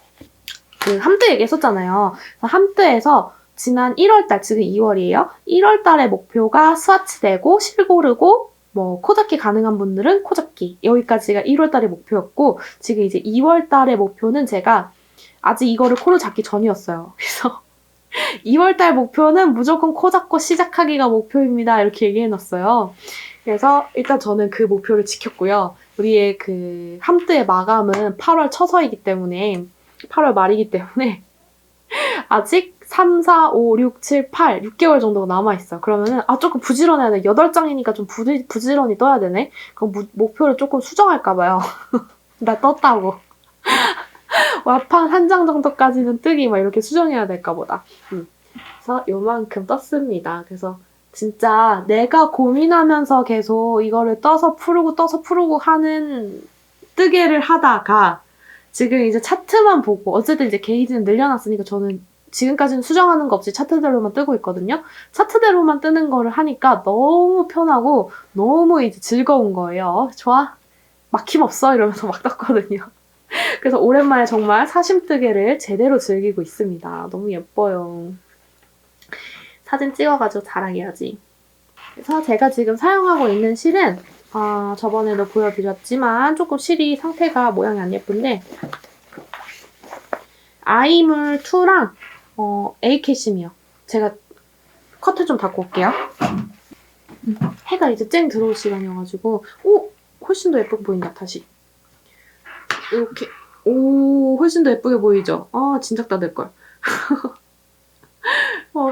[SPEAKER 1] 그 함뜨 얘기했었잖아요. 함뜨에서 지난 1월달, 지금 2월이에요. 1월달에 목표가 스와치 되고 실 고르고 뭐 코잡기 가능한 분들은 코잡기, 여기까지가 1월달의 목표였고, 지금 이제 2월달의 목표는 제가 아직 이거를 코를 잡기 전이었어요. 그래서 2월달 목표는 무조건 코 잡고 시작하기가 목표입니다. 이렇게 얘기해놨어요. 그래서 일단 저는 그 목표를 지켰고요. 우리의 그 함뜨의 마감은 8월 처서이기 때문에, 8월 말이기 때문에 아직 3, 4, 5, 6, 7, 8, 6개월 정도가 남아있어요. 그러면은 조금 부지런해야 돼. 8장이니까 좀 부지런히 떠야 되네. 그럼 목표를 조금 수정할까봐요. 나 떴다고. 와판 한 장 정도까지는 뜨기 막 이렇게 수정해야 될까 보다. 그래서 요만큼 떴습니다. 그래서 진짜 내가 고민하면서 계속 이거를 떠서 풀고 하는 뜨개를 하다가 지금 이제 차트만 보고, 어쨌든 이제 게이지는 늘려놨으니까 저는 지금까지는 수정하는 거 없이 차트대로만 뜨고 있거든요. 차트대로만 뜨는 거를 하니까 너무 편하고 너무 이제 즐거운 거예요. 좋아? 막힘없어? 이러면서 막 떴거든요. 그래서 오랜만에 정말 사심뜨개를 제대로 즐기고 있습니다. 너무 예뻐요. 사진 찍어가지고 자랑해야지. 그래서 제가 지금 사용하고 있는 실은 저번에도 보여드렸지만 조금 실이 상태가 모양이 안 예쁜데, 아이물2랑 에이캐시미어. 제가 커튼 좀 닫고 올게요. 해가 이제 쨍 들어올 시간이어가지고 훨씬 더 예쁘게 보인다. 다시 이렇게 훨씬 더 예쁘게 보이죠? 진작 닫을걸.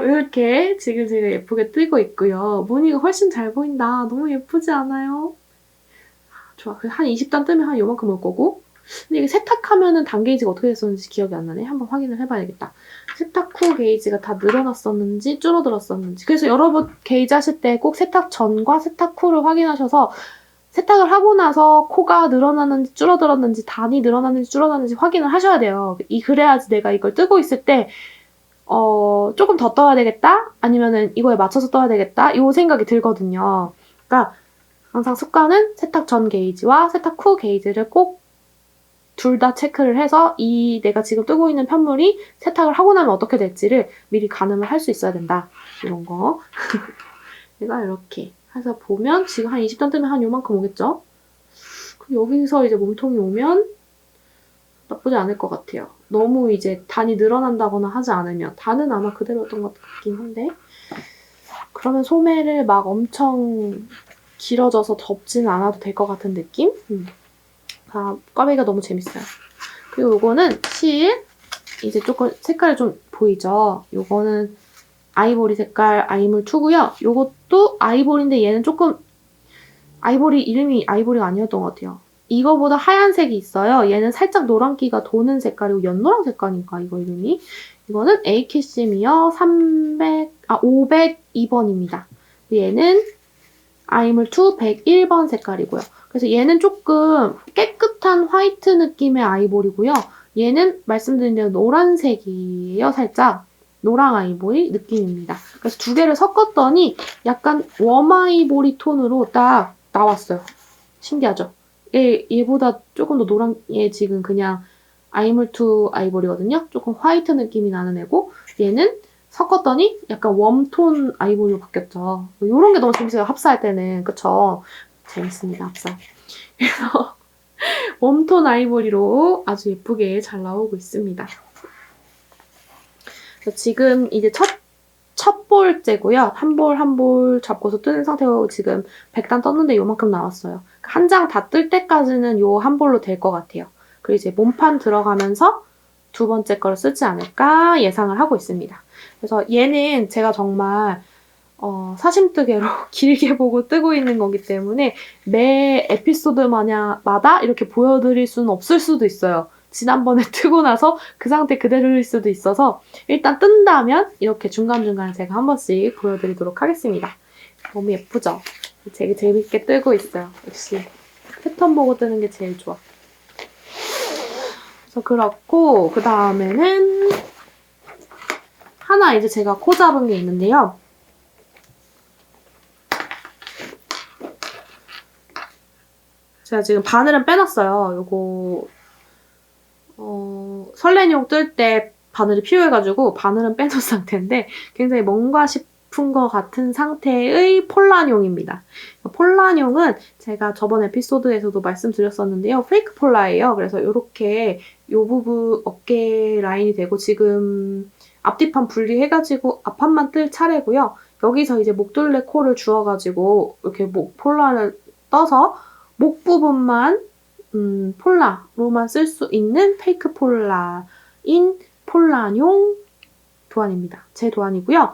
[SPEAKER 1] 이렇게 지금 예쁘게 뜨고 있고요. 무늬가 훨씬 잘 보인다. 너무 예쁘지 않아요? 좋아. 한 20단 뜨면 한 요만큼 올 거고. 근데 이게 세탁하면은 단 게이지가 어떻게 됐었는지 기억이 안 나네. 한번 확인을 해봐야겠다. 세탁 후 게이지가 다 늘어났었는지 줄어들었었는지. 그래서 여러분 게이지 하실 때 꼭 세탁 전과 세탁 후를 확인하셔서, 세탁을 하고 나서 코가 늘어났는지 줄어들었는지, 단이 늘어났는지 줄어들었는지 확인을 하셔야 돼요. 그래야지 내가 이걸 뜨고 있을 때 조금 더 떠야 되겠다? 아니면은 이거에 맞춰서 떠야 되겠다? 이 생각이 들거든요. 그러니까 항상 습관은 세탁 전 게이지와 세탁 후 게이지를 꼭 둘 다 체크를 해서 내가 지금 뜨고 있는 편물이 세탁을 하고 나면 어떻게 될지를 미리 가늠을 할 수 있어야 된다. 이런 거. 내가 이렇게 해서 보면 지금 한 20단 뜨면 한 요만큼 오겠죠? 여기서 이제 몸통이 오면 나쁘지 않을 것 같아요. 너무 이제 단이 늘어난다거나 하지 않으면. 단은 아마 그대로였던 것 같긴 한데, 그러면 소매를 막 엄청 길어져서 덮지는 않아도 될 것 같은 느낌? 꽈배기가 너무 재밌어요. 그리고 요거는 이제 조금 색깔이 좀 보이죠? 요거는 아이보리 색깔 아이물2고요. 요것도 아이보리인데 얘는 조금 이름이 아이보리가 아니었던 것 같아요. 이거보다 하얀색이 있어요. 얘는 살짝 노란기가 도는 색깔이고 연노랑 색깔인가 이거 이름이. 이거는 에이캐시미어 502번입니다. 얘는 아이물2 101번 색깔이고요. 그래서 얘는 조금 깨끗한 화이트 느낌의 아이보리고요. 얘는 말씀드린 대로 노란색이에요. 살짝 노랑 아이보리 느낌입니다. 그래서 두 개를 섞었더니 약간 웜 아이보리 톤으로 딱 나왔어요. 신기하죠? 얘보다 조금 더 노란, 얘 지금 그냥 아이물2 아이보리거든요. 조금 화이트 느낌이 나는 애고, 얘는 섞었더니 약간 웜톤 아이보리로 바뀌었죠. 이런 게 너무 재밌어요. 합사할 때는. 그쵸? 재밌습니다. 합사. 그래서 웜톤 아이보리로 아주 예쁘게 잘 나오고 있습니다. 그래서 지금 이제 첫 볼째고요. 한 볼 잡고서 뜨는 상태로 지금 100단 떴는데 요만큼 나왔어요. 한 장 다 뜰 때까지는 요 한 볼로 될 것 같아요. 그리고 이제 몸판 들어가면서 두 번째 거를 쓰지 않을까 예상을 하고 있습니다. 그래서 얘는 제가 정말 사심뜨개로 길게 보고 뜨고 있는 거기 때문에 매 에피소드마다 이렇게 보여드릴 수는 없을 수도 있어요. 지난번에 뜨고 나서 그 상태 그대로일 수도 있어서 일단 뜬다면 이렇게 중간중간에 제가 한 번씩 보여드리도록 하겠습니다. 너무 예쁘죠? 되게 재밌게 뜨고 있어요. 역시 패턴 보고 뜨는 게 제일 좋아. 그래서 그렇고 그 다음에는 하나 이제 제가 코 잡은 게 있는데요. 제가 지금 바늘은 빼놨어요. 요거 설레뇽 뜰 때 바늘이 필요해가지고 바늘은 빼놓은 상태인데 굉장히 뭔가 싶은 것 같은 상태의 폴라뇽입니다. 폴라뇽은 제가 저번 에피소드에서도 말씀드렸었는데요. 페이크 폴라예요. 그래서 이렇게 요 부분 어깨 라인이 되고 지금 앞뒤판 분리해가지고 앞판만 뜰 차례고요. 여기서 이제 목둘레 코를 주어가지고 이렇게 폴라를 떠서 목 부분만 폴라로만 쓸 수 있는 페이크 폴라인 폴라뇽 도안입니다. 제 도안이고요.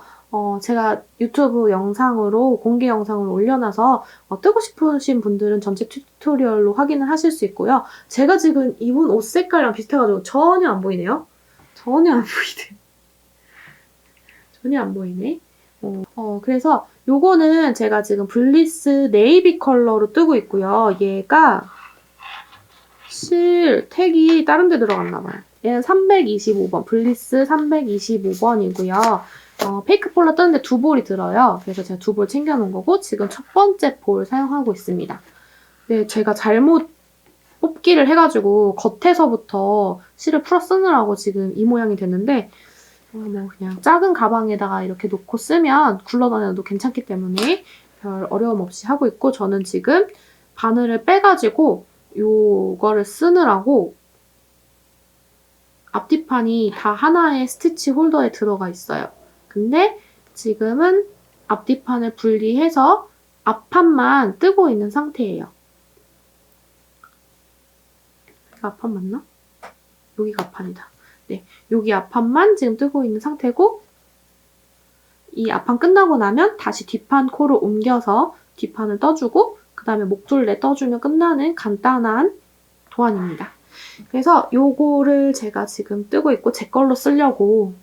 [SPEAKER 1] 제가 유튜브 영상으로 공개 영상으로 올려놔서 뜨고 싶으신 분들은 전체 튜토리얼로 확인을 하실 수 있고요. 제가 지금 입은 옷 색깔이랑 비슷해가지고 전혀 안 보이네요. 전혀 안 보이네. 전혀 안 보이네. 그래서 요거는 제가 지금 블리스 네이비 컬러로 뜨고 있고요. 얘가 실 택이 다른 데 들어갔나봐요. 얘는 325번, 블리스 325번이고요. 페이크 폴라 뜨는데 두 볼이 들어요. 그래서 제가 두 볼 챙겨놓은 거고 지금 첫 번째 볼 사용하고 있습니다. 네, 제가 잘못 뽑기를 해가지고 겉에서부터 실을 풀어 쓰느라고 지금 이 모양이 됐는데 뭐 그냥 작은 가방에다가 이렇게 놓고 쓰면 굴러다녀도 괜찮기 때문에 별 어려움 없이 하고 있고 저는 지금 바늘을 빼가지고 요거를 쓰느라고 앞뒤판이 다 하나의 스티치 홀더에 들어가 있어요. 근데 지금은 앞뒤판을 분리해서 앞판만 뜨고 있는 상태예요. 여기가 앞판 맞나? 여기가 앞판이다. 네, 여기 앞판만 지금 뜨고 있는 상태고 이 앞판 끝나고 나면 다시 뒷판 코로 옮겨서 뒷판을 떠주고 그 다음에 목둘레 떠주면 끝나는 간단한 도안입니다. 그래서 요거를 제가 지금 뜨고 있고 제 걸로 쓰려고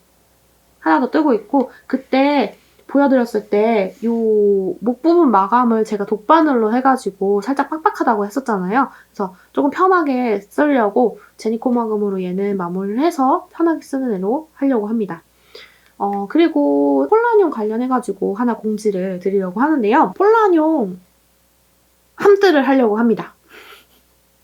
[SPEAKER 1] 하나 더 뜨고 있고 그때 보여드렸을 때 요 목 부분 마감을 제가 돗바늘로 해가지고 살짝 빡빡하다고 했었잖아요. 그래서 조금 편하게 쓰려고 제니코마금으로 얘는 마무리를 해서 편하게 쓰는 애로 하려고 합니다. 그리고 폴라뇽 관련해가지고 하나 공지를 드리려고 하는데요. 폴라뇽 함뜨를 하려고 합니다.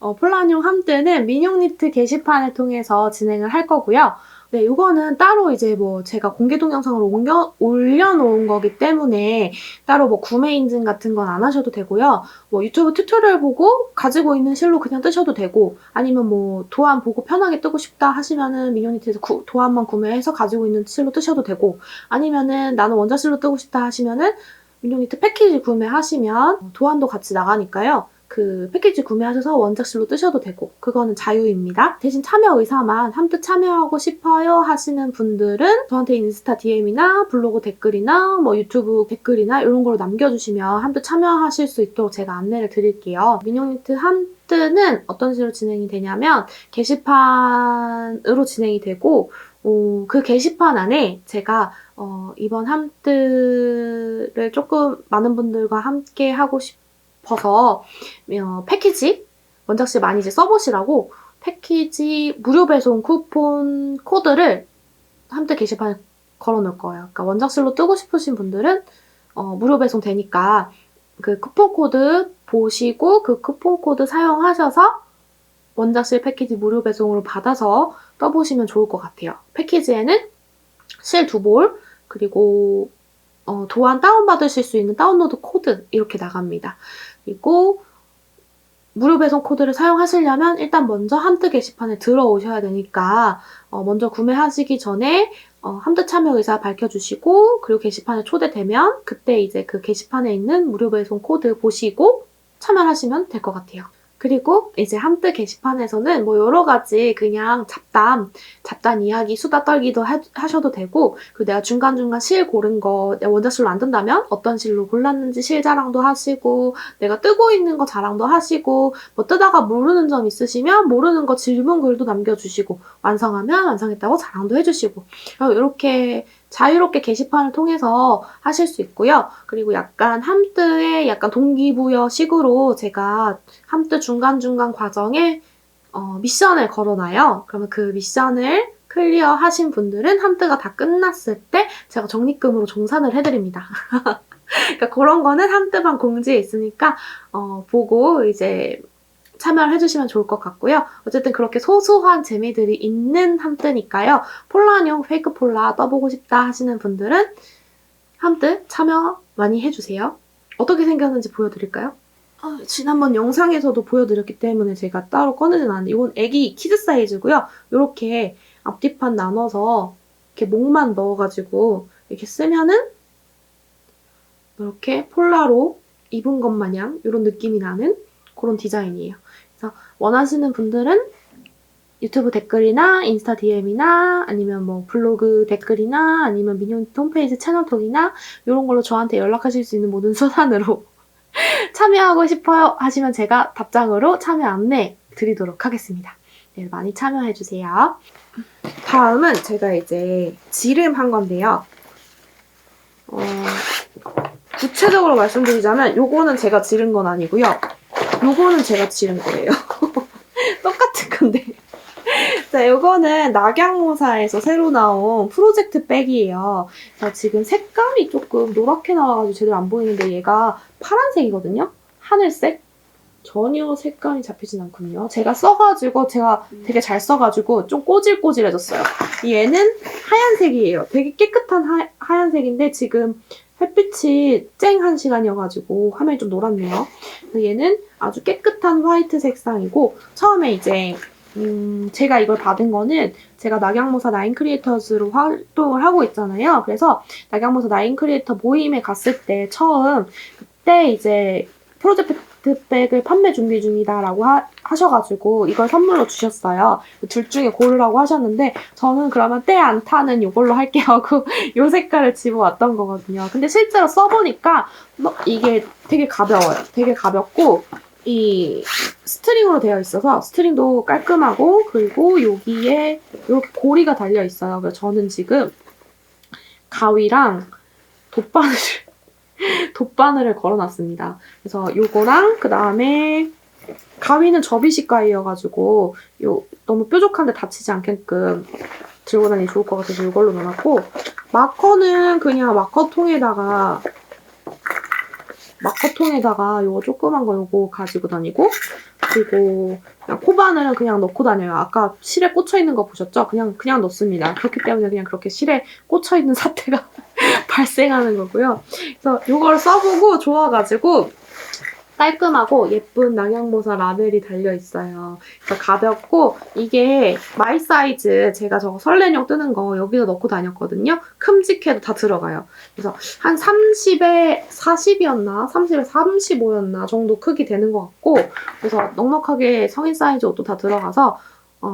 [SPEAKER 1] 폴라뇽 함뜨는 민용니트 게시판을 통해서 진행을 할 거고요. 네, 이거는 따로 이제 뭐 제가 공개 동영상으로 올려놓은 거기 때문에 따로 뭐 구매 인증 같은 건 안 하셔도 되고요. 뭐 유튜브 튜토리얼 보고 가지고 있는 실로 그냥 뜨셔도 되고 아니면 뭐 도안 보고 편하게 뜨고 싶다 하시면은 민용니트에서 도안만 구매해서 가지고 있는 실로 뜨셔도 되고 아니면은 나는 원자실로 뜨고 싶다 하시면은 민용니트 패키지 구매하시면 도안도 같이 나가니까요. 그 패키지 구매하셔서 원작실로 뜨셔도 되고 그거는 자유입니다. 대신 참여 의사만 함뜨 참여하고 싶어요 하시는 분들은 저한테 인스타 DM이나 블로그 댓글이나 뭐 유튜브 댓글이나 이런 걸로 남겨주시면 함뜨 참여하실 수 있도록 제가 안내를 드릴게요. 민용니트 함뜨는 어떤 식으로 진행이 되냐면 게시판으로 진행이 되고 그 게시판 안에 제가 이번 함뜨를 조금 많은 분들과 함께 하고 싶어서 패키지 원작실 많이 이제 써보시라고 패키지 무료 배송 쿠폰 코드를 함뜨 게시판에 걸어놓을 거예요. 그러니까 원작실로 뜨고 싶으신 분들은 무료 배송 되니까 그 쿠폰 코드 보시고 그 쿠폰 코드 사용하셔서 원작실 패키지 무료 배송으로 받아서 떠보시면 좋을 것 같아요. 패키지에는 실 2볼 그리고 도안 다운받으실 수 있는 다운로드 코드 이렇게 나갑니다. 그리고 무료 배송 코드를 사용하시려면 일단 먼저 함뜨 게시판에 들어오셔야 되니까 먼저 구매하시기 전에 함뜨 참여 의사 밝혀주시고 그리고 게시판에 초대되면 그때 이제 그 게시판에 있는 무료 배송 코드 보시고 참여하시면 될 것 같아요. 그리고 이제 함뜨 게시판에서는 뭐 여러 가지 그냥 잡담 이야기 수다 떨기도 하셔도 되고, 그리고 내가 중간중간 실 고른 거 내가 원작실로 안 뜬다면 어떤 실로 골랐는지 실 자랑도 하시고, 내가 뜨고 있는 거 자랑도 하시고, 뭐 뜨다가 모르는 점 있으시면 모르는 거 질문 글도 남겨주시고, 완성하면 완성했다고 자랑도 해주시고, 이렇게 자유롭게 게시판을 통해서 하실 수 있고요. 그리고 약간 함뜨의 약간 동기부여식으로 제가 함뜨 중간중간 과정에 미션을 걸어놔요. 그러면 그 미션을 클리어 하신 분들은 함뜨가 다 끝났을 때 제가 적립금으로 종산을 해드립니다. 그러니까 그런 거는 함뜨방 공지에 있으니까 보고 이제 참여를 해주시면 좋을 것 같고요. 어쨌든 그렇게 소소한 재미들이 있는 함뜨니까요. 폴라용 페이크 폴라 떠보고 싶다 하시는 분들은 함뜨 참여 많이 해주세요. 어떻게 생겼는지 보여드릴까요? 지난번 영상에서도 보여드렸기 때문에 제가 따로 꺼내진 않는데, 이건 애기 키즈 사이즈고요. 이렇게 앞뒤판 나눠서 이렇게 목만 넣어가지고 이렇게 쓰면은 이렇게 폴라로 입은 것 마냥 이런 느낌이 나는 그런 디자인이에요. 그래서 원하시는 분들은 유튜브 댓글이나 인스타 DM이나 아니면 뭐 블로그 댓글이나 아니면 미니홈트 홈페이지 채널톡이나 이런 걸로 저한테 연락하실 수 있는 모든 수단으로 참여하고 싶어요 하시면 제가 답장으로 참여 안내 드리도록 하겠습니다. 네, 많이 참여해주세요. 다음은 제가 이제 지름한 건데요. 구체적으로 말씀드리자면 요거는 제가 지른 건 아니고요. 요거는 제가 지른 거예요. 똑같은 건데. 자, 요거는 낙양모사에서 새로 나온 프로젝트 백이에요. 자, 지금 색감이 조금 노랗게 나와가지고 제대로 안 보이는데 얘가 파란색이거든요? 하늘색? 전혀 색감이 잡히진 않거든요. 제가 되게 잘 써가지고 좀 꼬질꼬질해졌어요. 얘는 하얀색이에요. 되게 깨끗한 하얀색인데 지금 햇빛이 쨍한 시간이어가지고 화면이 좀 노랗네요. 얘는 아주 깨끗한 화이트 색상이고, 처음에 이제 제가 이걸 받은 거는 제가 낙양모사 9 크리에이터즈로 활동을 하고 있잖아요. 그래서 낙양모사 9 크리에이터 모임에 갔을 때 그때 이제 프로젝트 백을 판매 준비 중이다라고 하셔가지고 이걸 선물로 주셨어요. 둘 중에 고르라고 하셨는데 저는 그러면 때 안 타는 이걸로 할게요 하고 이 색깔을 집어왔던 거거든요. 근데 실제로 써보니까 이게 되게 가벼워요. 되게 가볍고 이 스트링으로 되어 있어서 스트링도 깔끔하고, 그리고 여기에 이렇게 고리가 달려 있어요. 그래서 저는 지금 가위랑 돗바늘을 걸어놨습니다. 그래서 요거랑 그 다음에 가위는 접이식 가위여가지고 너무 뾰족한데 다치지 않게끔 들고 다니기 좋을 것 같아서 이걸로 넣어놨고, 마커는 그냥 마커통에다가 요거 조그만 거 요거 가지고 다니고, 그리고 그냥 코바늘은 그냥 넣고 다녀요. 아까 실에 꽂혀있는 거 보셨죠? 그냥 넣습니다. 그렇기 때문에 그냥 그렇게 실에 꽂혀있는 사태가 발생하는 거고요. 그래서 요걸 써보고 좋아가지고 깔끔하고 예쁜 낙양모사 라벨이 달려있어요. 그래서 가볍고, 이게 마이 사이즈 제가 저거 설렌용 뜨는 거 여기다 넣고 다녔거든요. 큼직해도 다 들어가요. 그래서 한 30에 40이었나 30에 35였나 정도 크기 되는 것 같고, 그래서 넉넉하게 성인 사이즈 옷도 다 들어가서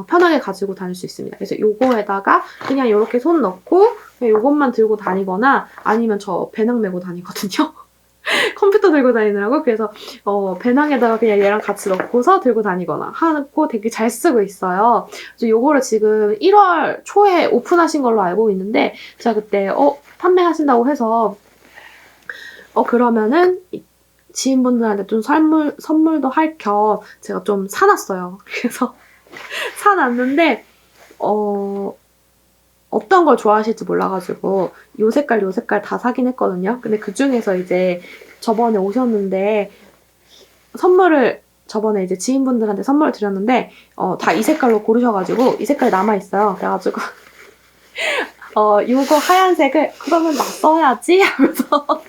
[SPEAKER 1] 편하게 가지고 다닐 수 있습니다. 그래서 요거에다가 그냥 이렇게 손 넣고 그냥 요것만 들고 다니거나, 아니면 저 배낭 메고 다니거든요. 컴퓨터 들고 다니느라고. 그래서 배낭에다가 그냥 얘랑 같이 넣고서 들고 다니거나 하고 되게 잘 쓰고 있어요. 그래서 요거를 지금 1월 초에 오픈하신 걸로 알고 있는데, 제가 그때 판매하신다고 해서 그러면은 지인분들한테 좀 선물도 할 겸 제가 좀 사놨어요. 그래서 사놨는데 어떤 걸 좋아하실지 몰라가지고 요 색깔 다 사긴 했거든요. 근데 그 중에서 이제 저번에 오셨는데 선물을 저번에 이제 지인분들한테 선물을 드렸는데 다 이 색깔로 고르셔가지고 이 색깔이 남아있어요. 그래가지고 요거 하얀색을 그러면 나 써야지 하면서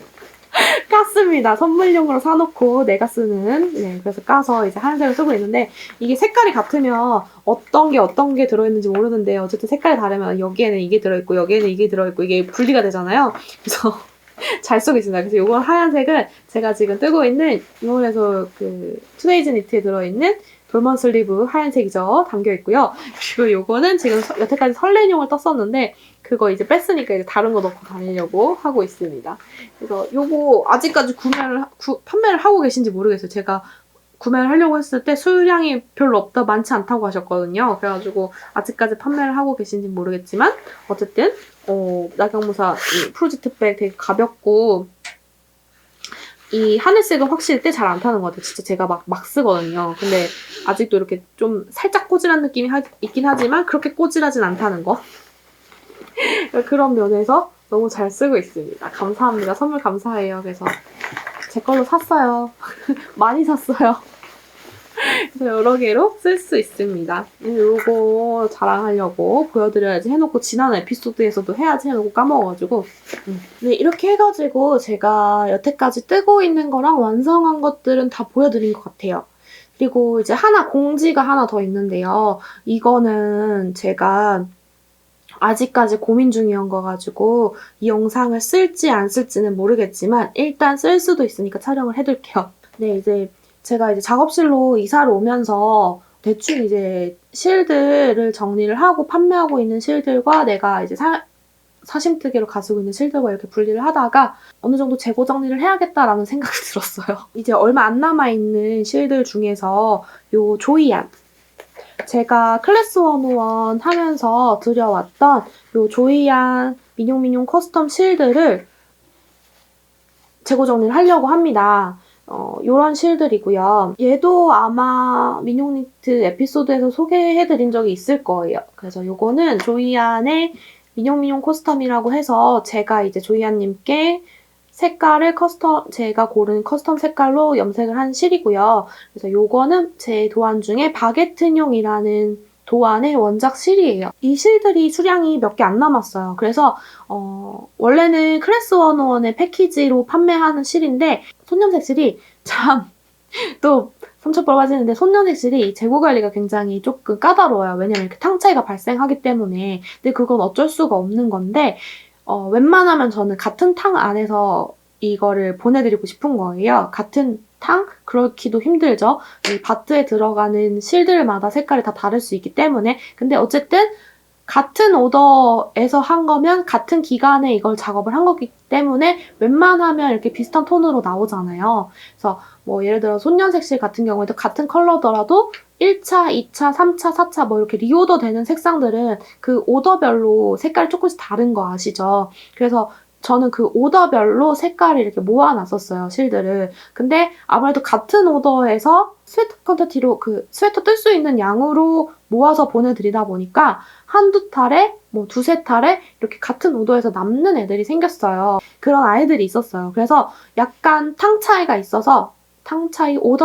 [SPEAKER 1] 깠습니다. 선물용으로 사놓고 내가 쓰는, 네, 그래서 까서 이제 하얀색을 쓰고 있는데, 이게 색깔이 같으면 어떤 게 들어있는지 모르는데 어쨌든 색깔이 다르면 여기에는 이게 들어있고 여기에는 이게 들어있고 이게 분리가 되잖아요. 그래서 잘 쓰고 있습니다. 그래서 요건 하얀색은 제가 지금 뜨고 있는 이원에서 그 투데이즈 니트에 들어있는 돌먼 슬리브 하얀색이죠. 담겨 있고요. 그리고 요거는 지금 여태까지 설렌용을 떴었는데 그거 이제 뺐으니까 이제 다른 거 넣고 다니려고 하고 있습니다. 그래서 요거 아직까지 판매를 하고 계신지 모르겠어요. 제가 구매를 하려고 했을 때 수량이 별로 없다, 많지 않다고 하셨거든요. 그래가지고 아직까지 판매를 하고 계신지 모르겠지만 어쨌든 나경무사 이 프로젝트백 되게 가볍고 이 하늘색은 확실히 때 잘 안 타는 것 같아요. 진짜 제가 막 쓰거든요. 근데 아직도 이렇게 좀 살짝 꼬질한 느낌이 있긴 하지만 그렇게 꼬질하진 않다는 거. 그런 면에서 너무 잘 쓰고 있습니다. 감사합니다. 선물 감사해요. 그래서 제 걸로 샀어요. 많이 샀어요. 그래서 여러 개로 쓸 수 있습니다. 요거 자랑하려고 보여드려야지 해놓고 지난 에피소드에서도 해야지 해놓고 까먹어가지고 네, 이렇게 해가지고 제가 여태까지 뜨고 있는 거랑 완성한 것들은 다 보여드린 것 같아요. 그리고 이제 공지가 하나 더 있는데요. 이거는 제가 아직까지 고민 중이었 거가지고 이 영상을 쓸지 안 쓸지는 모르겠지만 일단 쓸 수도 있으니까 촬영을 해둘게요. 네, 이제 제가 이제 작업실로 이사를 오면서 대충 이제 실들을 정리를 하고 판매하고 있는 실들과 내가 이제 사심뜨개로 가지고 있는 실들과 이렇게 분리를 하다가 어느 정도 재고 정리를 해야겠다라는 생각이 들었어요. 이제 얼마 안 남아있는 실들 중에서 요 조이안, 제가 클래스 101 하면서 들여왔던 요 조이안 민용민용 커스텀 실들을 재고 정리를 하려고 합니다. 요런 실들이고요. 얘도 아마 민용니트 에피소드에서 소개해드린 적이 있을 거예요. 그래서 요거는 조이안의 민용민용 커스텀이라고 해서 제가 이제 조이안님께 색깔을 제가 고른 커스텀 색깔로 염색을 한 실이고요. 그래서 요거는 제 도안 중에 바게트뇽이라는 도안의 원작 실이에요. 이 실들이 수량이 몇 개 안 남았어요. 그래서 원래는 클래스 101의 패키지로 판매하는 실인데 손염색 실이 참 또 손톱벌 빠지는데 손염색 실이 재고 관리가 굉장히 조금 까다로워요. 왜냐면 이렇게 탕 차이가 발생하기 때문에. 근데 그건 어쩔 수가 없는 건데 웬만하면 저는 같은 탕 안에서 이거를 보내드리고 싶은 거예요. 같은 탕? 그렇기도 힘들죠. 이 바트에 들어가는 실들마다 색깔이 다 다를 수 있기 때문에. 근데 어쨌든 같은 오더에서 한 거면 같은 기간에 이걸 작업을 한 거기 때문에 웬만하면 이렇게 비슷한 톤으로 나오잖아요. 그래서 뭐 예를 들어 손연색 실 같은 경우에도 같은 컬러더라도 1차, 2차, 3차, 4차 뭐 이렇게 리오더 되는 색상들은 그 오더별로 색깔이 조금씩 다른 거 아시죠? 그래서 저는 그 오더별로 색깔을 이렇게 모아놨었어요, 실들을. 근데 아무래도 같은 오더에서 스웨터 퀀터티로 그 스웨터 뜰 수 있는 양으로 모아서 보내드리다 보니까 한두 탈에 뭐 두세 탈에 이렇게 같은 오더에서 남는 애들이 생겼어요. 그런 아이들이 있었어요. 그래서 약간 오더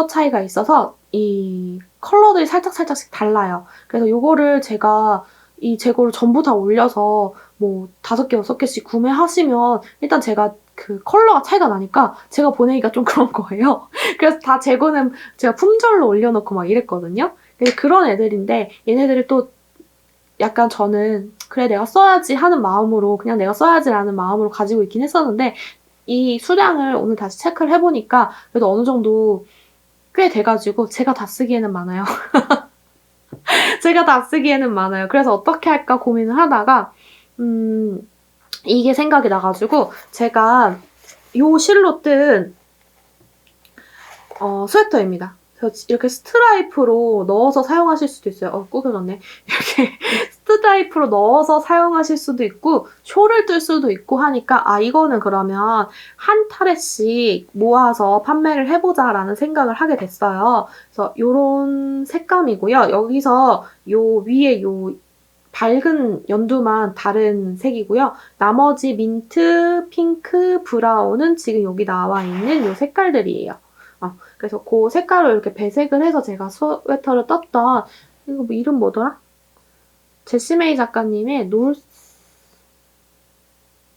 [SPEAKER 1] 차이가 있어서 이 컬러들이 살짝씩 달라요. 그래서 요거를 제가 이 재고를 전부 다 올려서 뭐 5개, 6개씩 구매하시면 일단 제가 그 컬러가 차이가 나니까 제가 보내기가 좀 그런 거예요. 그래서 다 재고는 제가 품절로 올려놓고 막 이랬거든요. 그런 애들인데 얘네들을 또 약간 저는 그래 내가 써야지 하는 마음으로 그냥 내가 써야지라는 마음으로 가지고 있긴 했었는데 이 수량을 오늘 다시 체크를 해보니까 그래도 어느 정도 꽤 돼가지고 제가 다 쓰기에는 많아요. 제가 다 쓰기에는 많아요. 그래서 어떻게 할까 고민을 하다가 이게 생각이 나가지고 제가 요 실로 뜬 스웨터입니다. 그래서 이렇게 스트라이프로 넣어서 사용하실 수도 있어요. 구겨졌네. 이렇게 스트라이프로 넣어서 사용하실 수도 있고 쇼를 뜰 수도 있고 하니까 이거는 그러면 한 타렛씩 모아서 판매를 해보자라는 생각을 하게 됐어요. 그래서 요런 색감이고요. 여기서 요 위에 요 밝은 연두만 다른 색이고요. 나머지 민트, 핑크, 브라운은 지금 여기 나와 있는 요 색깔들이에요. 그래서 그 색깔로 이렇게 배색을 해서 제가 스웨터를 떴던 이거 뭐 이름 뭐더라? 제시메이 작가님의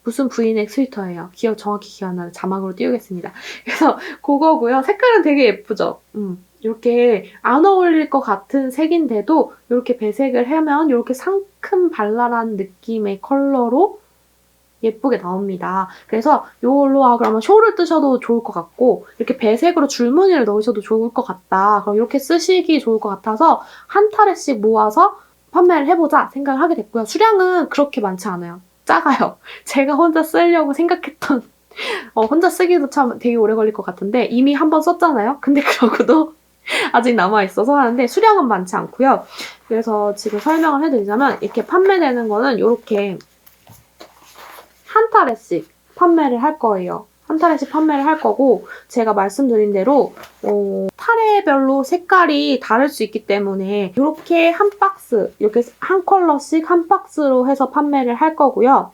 [SPEAKER 1] 무슨 브이넥 스웨터예요. 정확히 기억 안 나요. 자막으로 띄우겠습니다. 그래서 그거고요. 색깔은 되게 예쁘죠? 이렇게 안 어울릴 것 같은 색인데도 이렇게 배색을 하면 이렇게 상큼 발랄한 느낌의 컬러로 예쁘게 나옵니다. 그래서 이걸로 그러면 쇼를 뜨셔도 좋을 것 같고 이렇게 배색으로 줄무늬를 넣으셔도 좋을 것 같다. 그럼 이렇게 쓰시기 좋을 것 같아서 한 타래씩 모아서 판매를 해보자 생각을 하게 됐고요. 수량은 그렇게 많지 않아요. 작아요. 제가 혼자 쓰려고 생각했던 혼자 쓰기도 참 되게 오래 걸릴 것 같은데 이미 한 번 썼잖아요. 근데 그러고도 아직 남아있어서 하는데 수량은 많지 않고요. 그래서 지금 설명을 해드리자면 이렇게 판매되는 거는 이렇게 한 타래씩 판매를 할 거예요. 한 타래씩 판매를 할 거고 제가 말씀드린 대로 타래별로 색깔이 다를 수 있기 때문에 이렇게 한 박스, 이렇게 한 컬러씩 한 박스로 해서 판매를 할 거고요.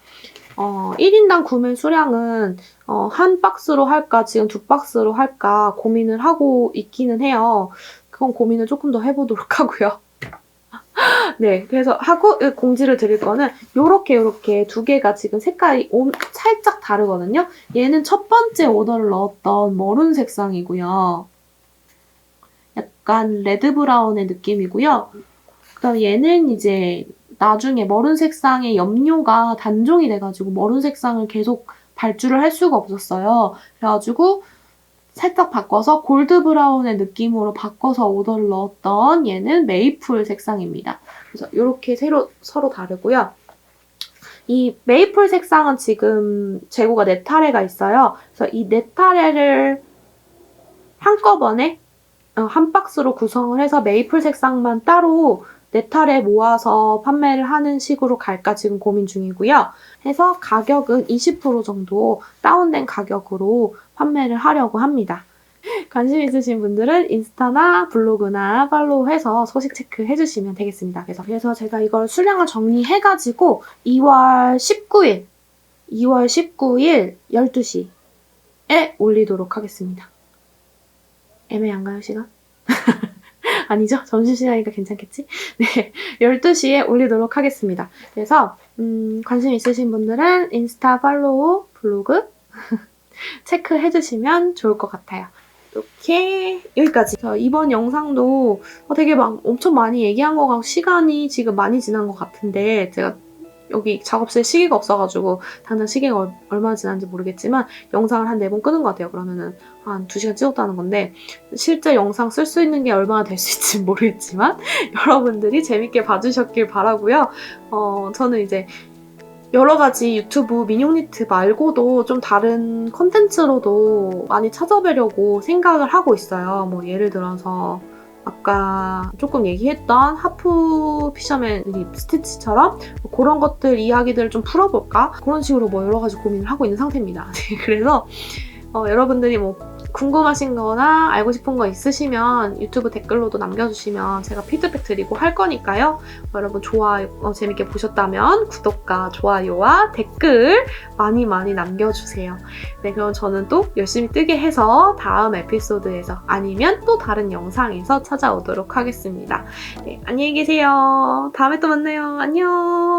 [SPEAKER 1] 1인당 구매 수량은 한 박스로 할까 지금 2박스로 할까 고민을 하고 있기는 해요. 그건 고민을 조금 더 해보도록 하고요. 네, 그래서 하고 공지를 드릴 거는 요렇게 두 개가 지금 색깔이 살짝 다르거든요. 얘는 첫 번째 오더를 넣었던 머룬 색상이고요. 약간 레드 브라운의 느낌이고요. 그다음 얘는 이제 나중에 머룬 색상의 염료가 단종이 돼가지고 머룬 색상을 계속 발주를 할 수가 없었어요. 그래가지고 살짝 바꿔서 골드 브라운의 느낌으로 바꿔서 오더를 넣었던 얘는 메이플 색상입니다. 그래서 이렇게 서로 다르고요. 이 메이플 색상은 지금 재고가 4타래가 있어요. 그래서 이 4타래를 한꺼번에 한 박스로 구성을 해서 메이플 색상만 따로 4타래 모아서 판매를 하는 식으로 갈까 지금 고민 중이고요. 해서 가격은 20% 정도 다운된 가격으로 판매를 하려고 합니다. 관심 있으신 분들은 인스타나 블로그나 팔로우해서 소식 체크해주시면 되겠습니다. 그래서 제가 이걸 수량을 정리해가지고 2월 19일 12시에 올리도록 하겠습니다. 애매한가요, 시간? 아니죠? 점심시간이니까 괜찮겠지? 네, 12시에 올리도록 하겠습니다. 그래서 관심 있으신 분들은 인스타, 팔로우, 블로그 체크해주시면 좋을 것 같아요. 이렇게 여기까지. 이번 영상도 되게 엄청 많이 얘기한 거 같고 시간이 지금 많이 지난 것 같은데 제가 여기 작업실 시계가 없어가지고 당장 시계가 얼마나 지난지 모르겠지만 영상을 한 4번 끄는 것 같아요. 그러면은 한 2시간 찍었다는 건데 실제 영상 쓸 수 있는 게 얼마나 될 수 있을지 모르겠지만 여러분들이 재밌게 봐주셨길 바라고요. 저는 이제 여러 가지 유튜브 민용니트 말고도 좀 다른 콘텐츠로도 많이 찾아뵈려고 생각을 하고 있어요. 뭐 예를 들어서 아까 조금 얘기했던 하프 피셔맨 립 스티치처럼 그런 것들 이야기들을 좀 풀어볼까? 그런 식으로 뭐 여러 가지 고민을 하고 있는 상태입니다. 그래서 여러분들이 뭐 궁금하신 거나 알고 싶은 거 있으시면 유튜브 댓글로도 남겨주시면 제가 피드백 드리고 할 거니까요. 여러분 좋아요, 재밌게 보셨다면 구독과 좋아요와 댓글 많이 남겨주세요. 네, 그럼 저는 또 열심히 뜨게 해서 다음 에피소드에서 아니면 또 다른 영상에서 찾아오도록 하겠습니다. 네, 안녕히 계세요. 다음에 또 만나요. 안녕.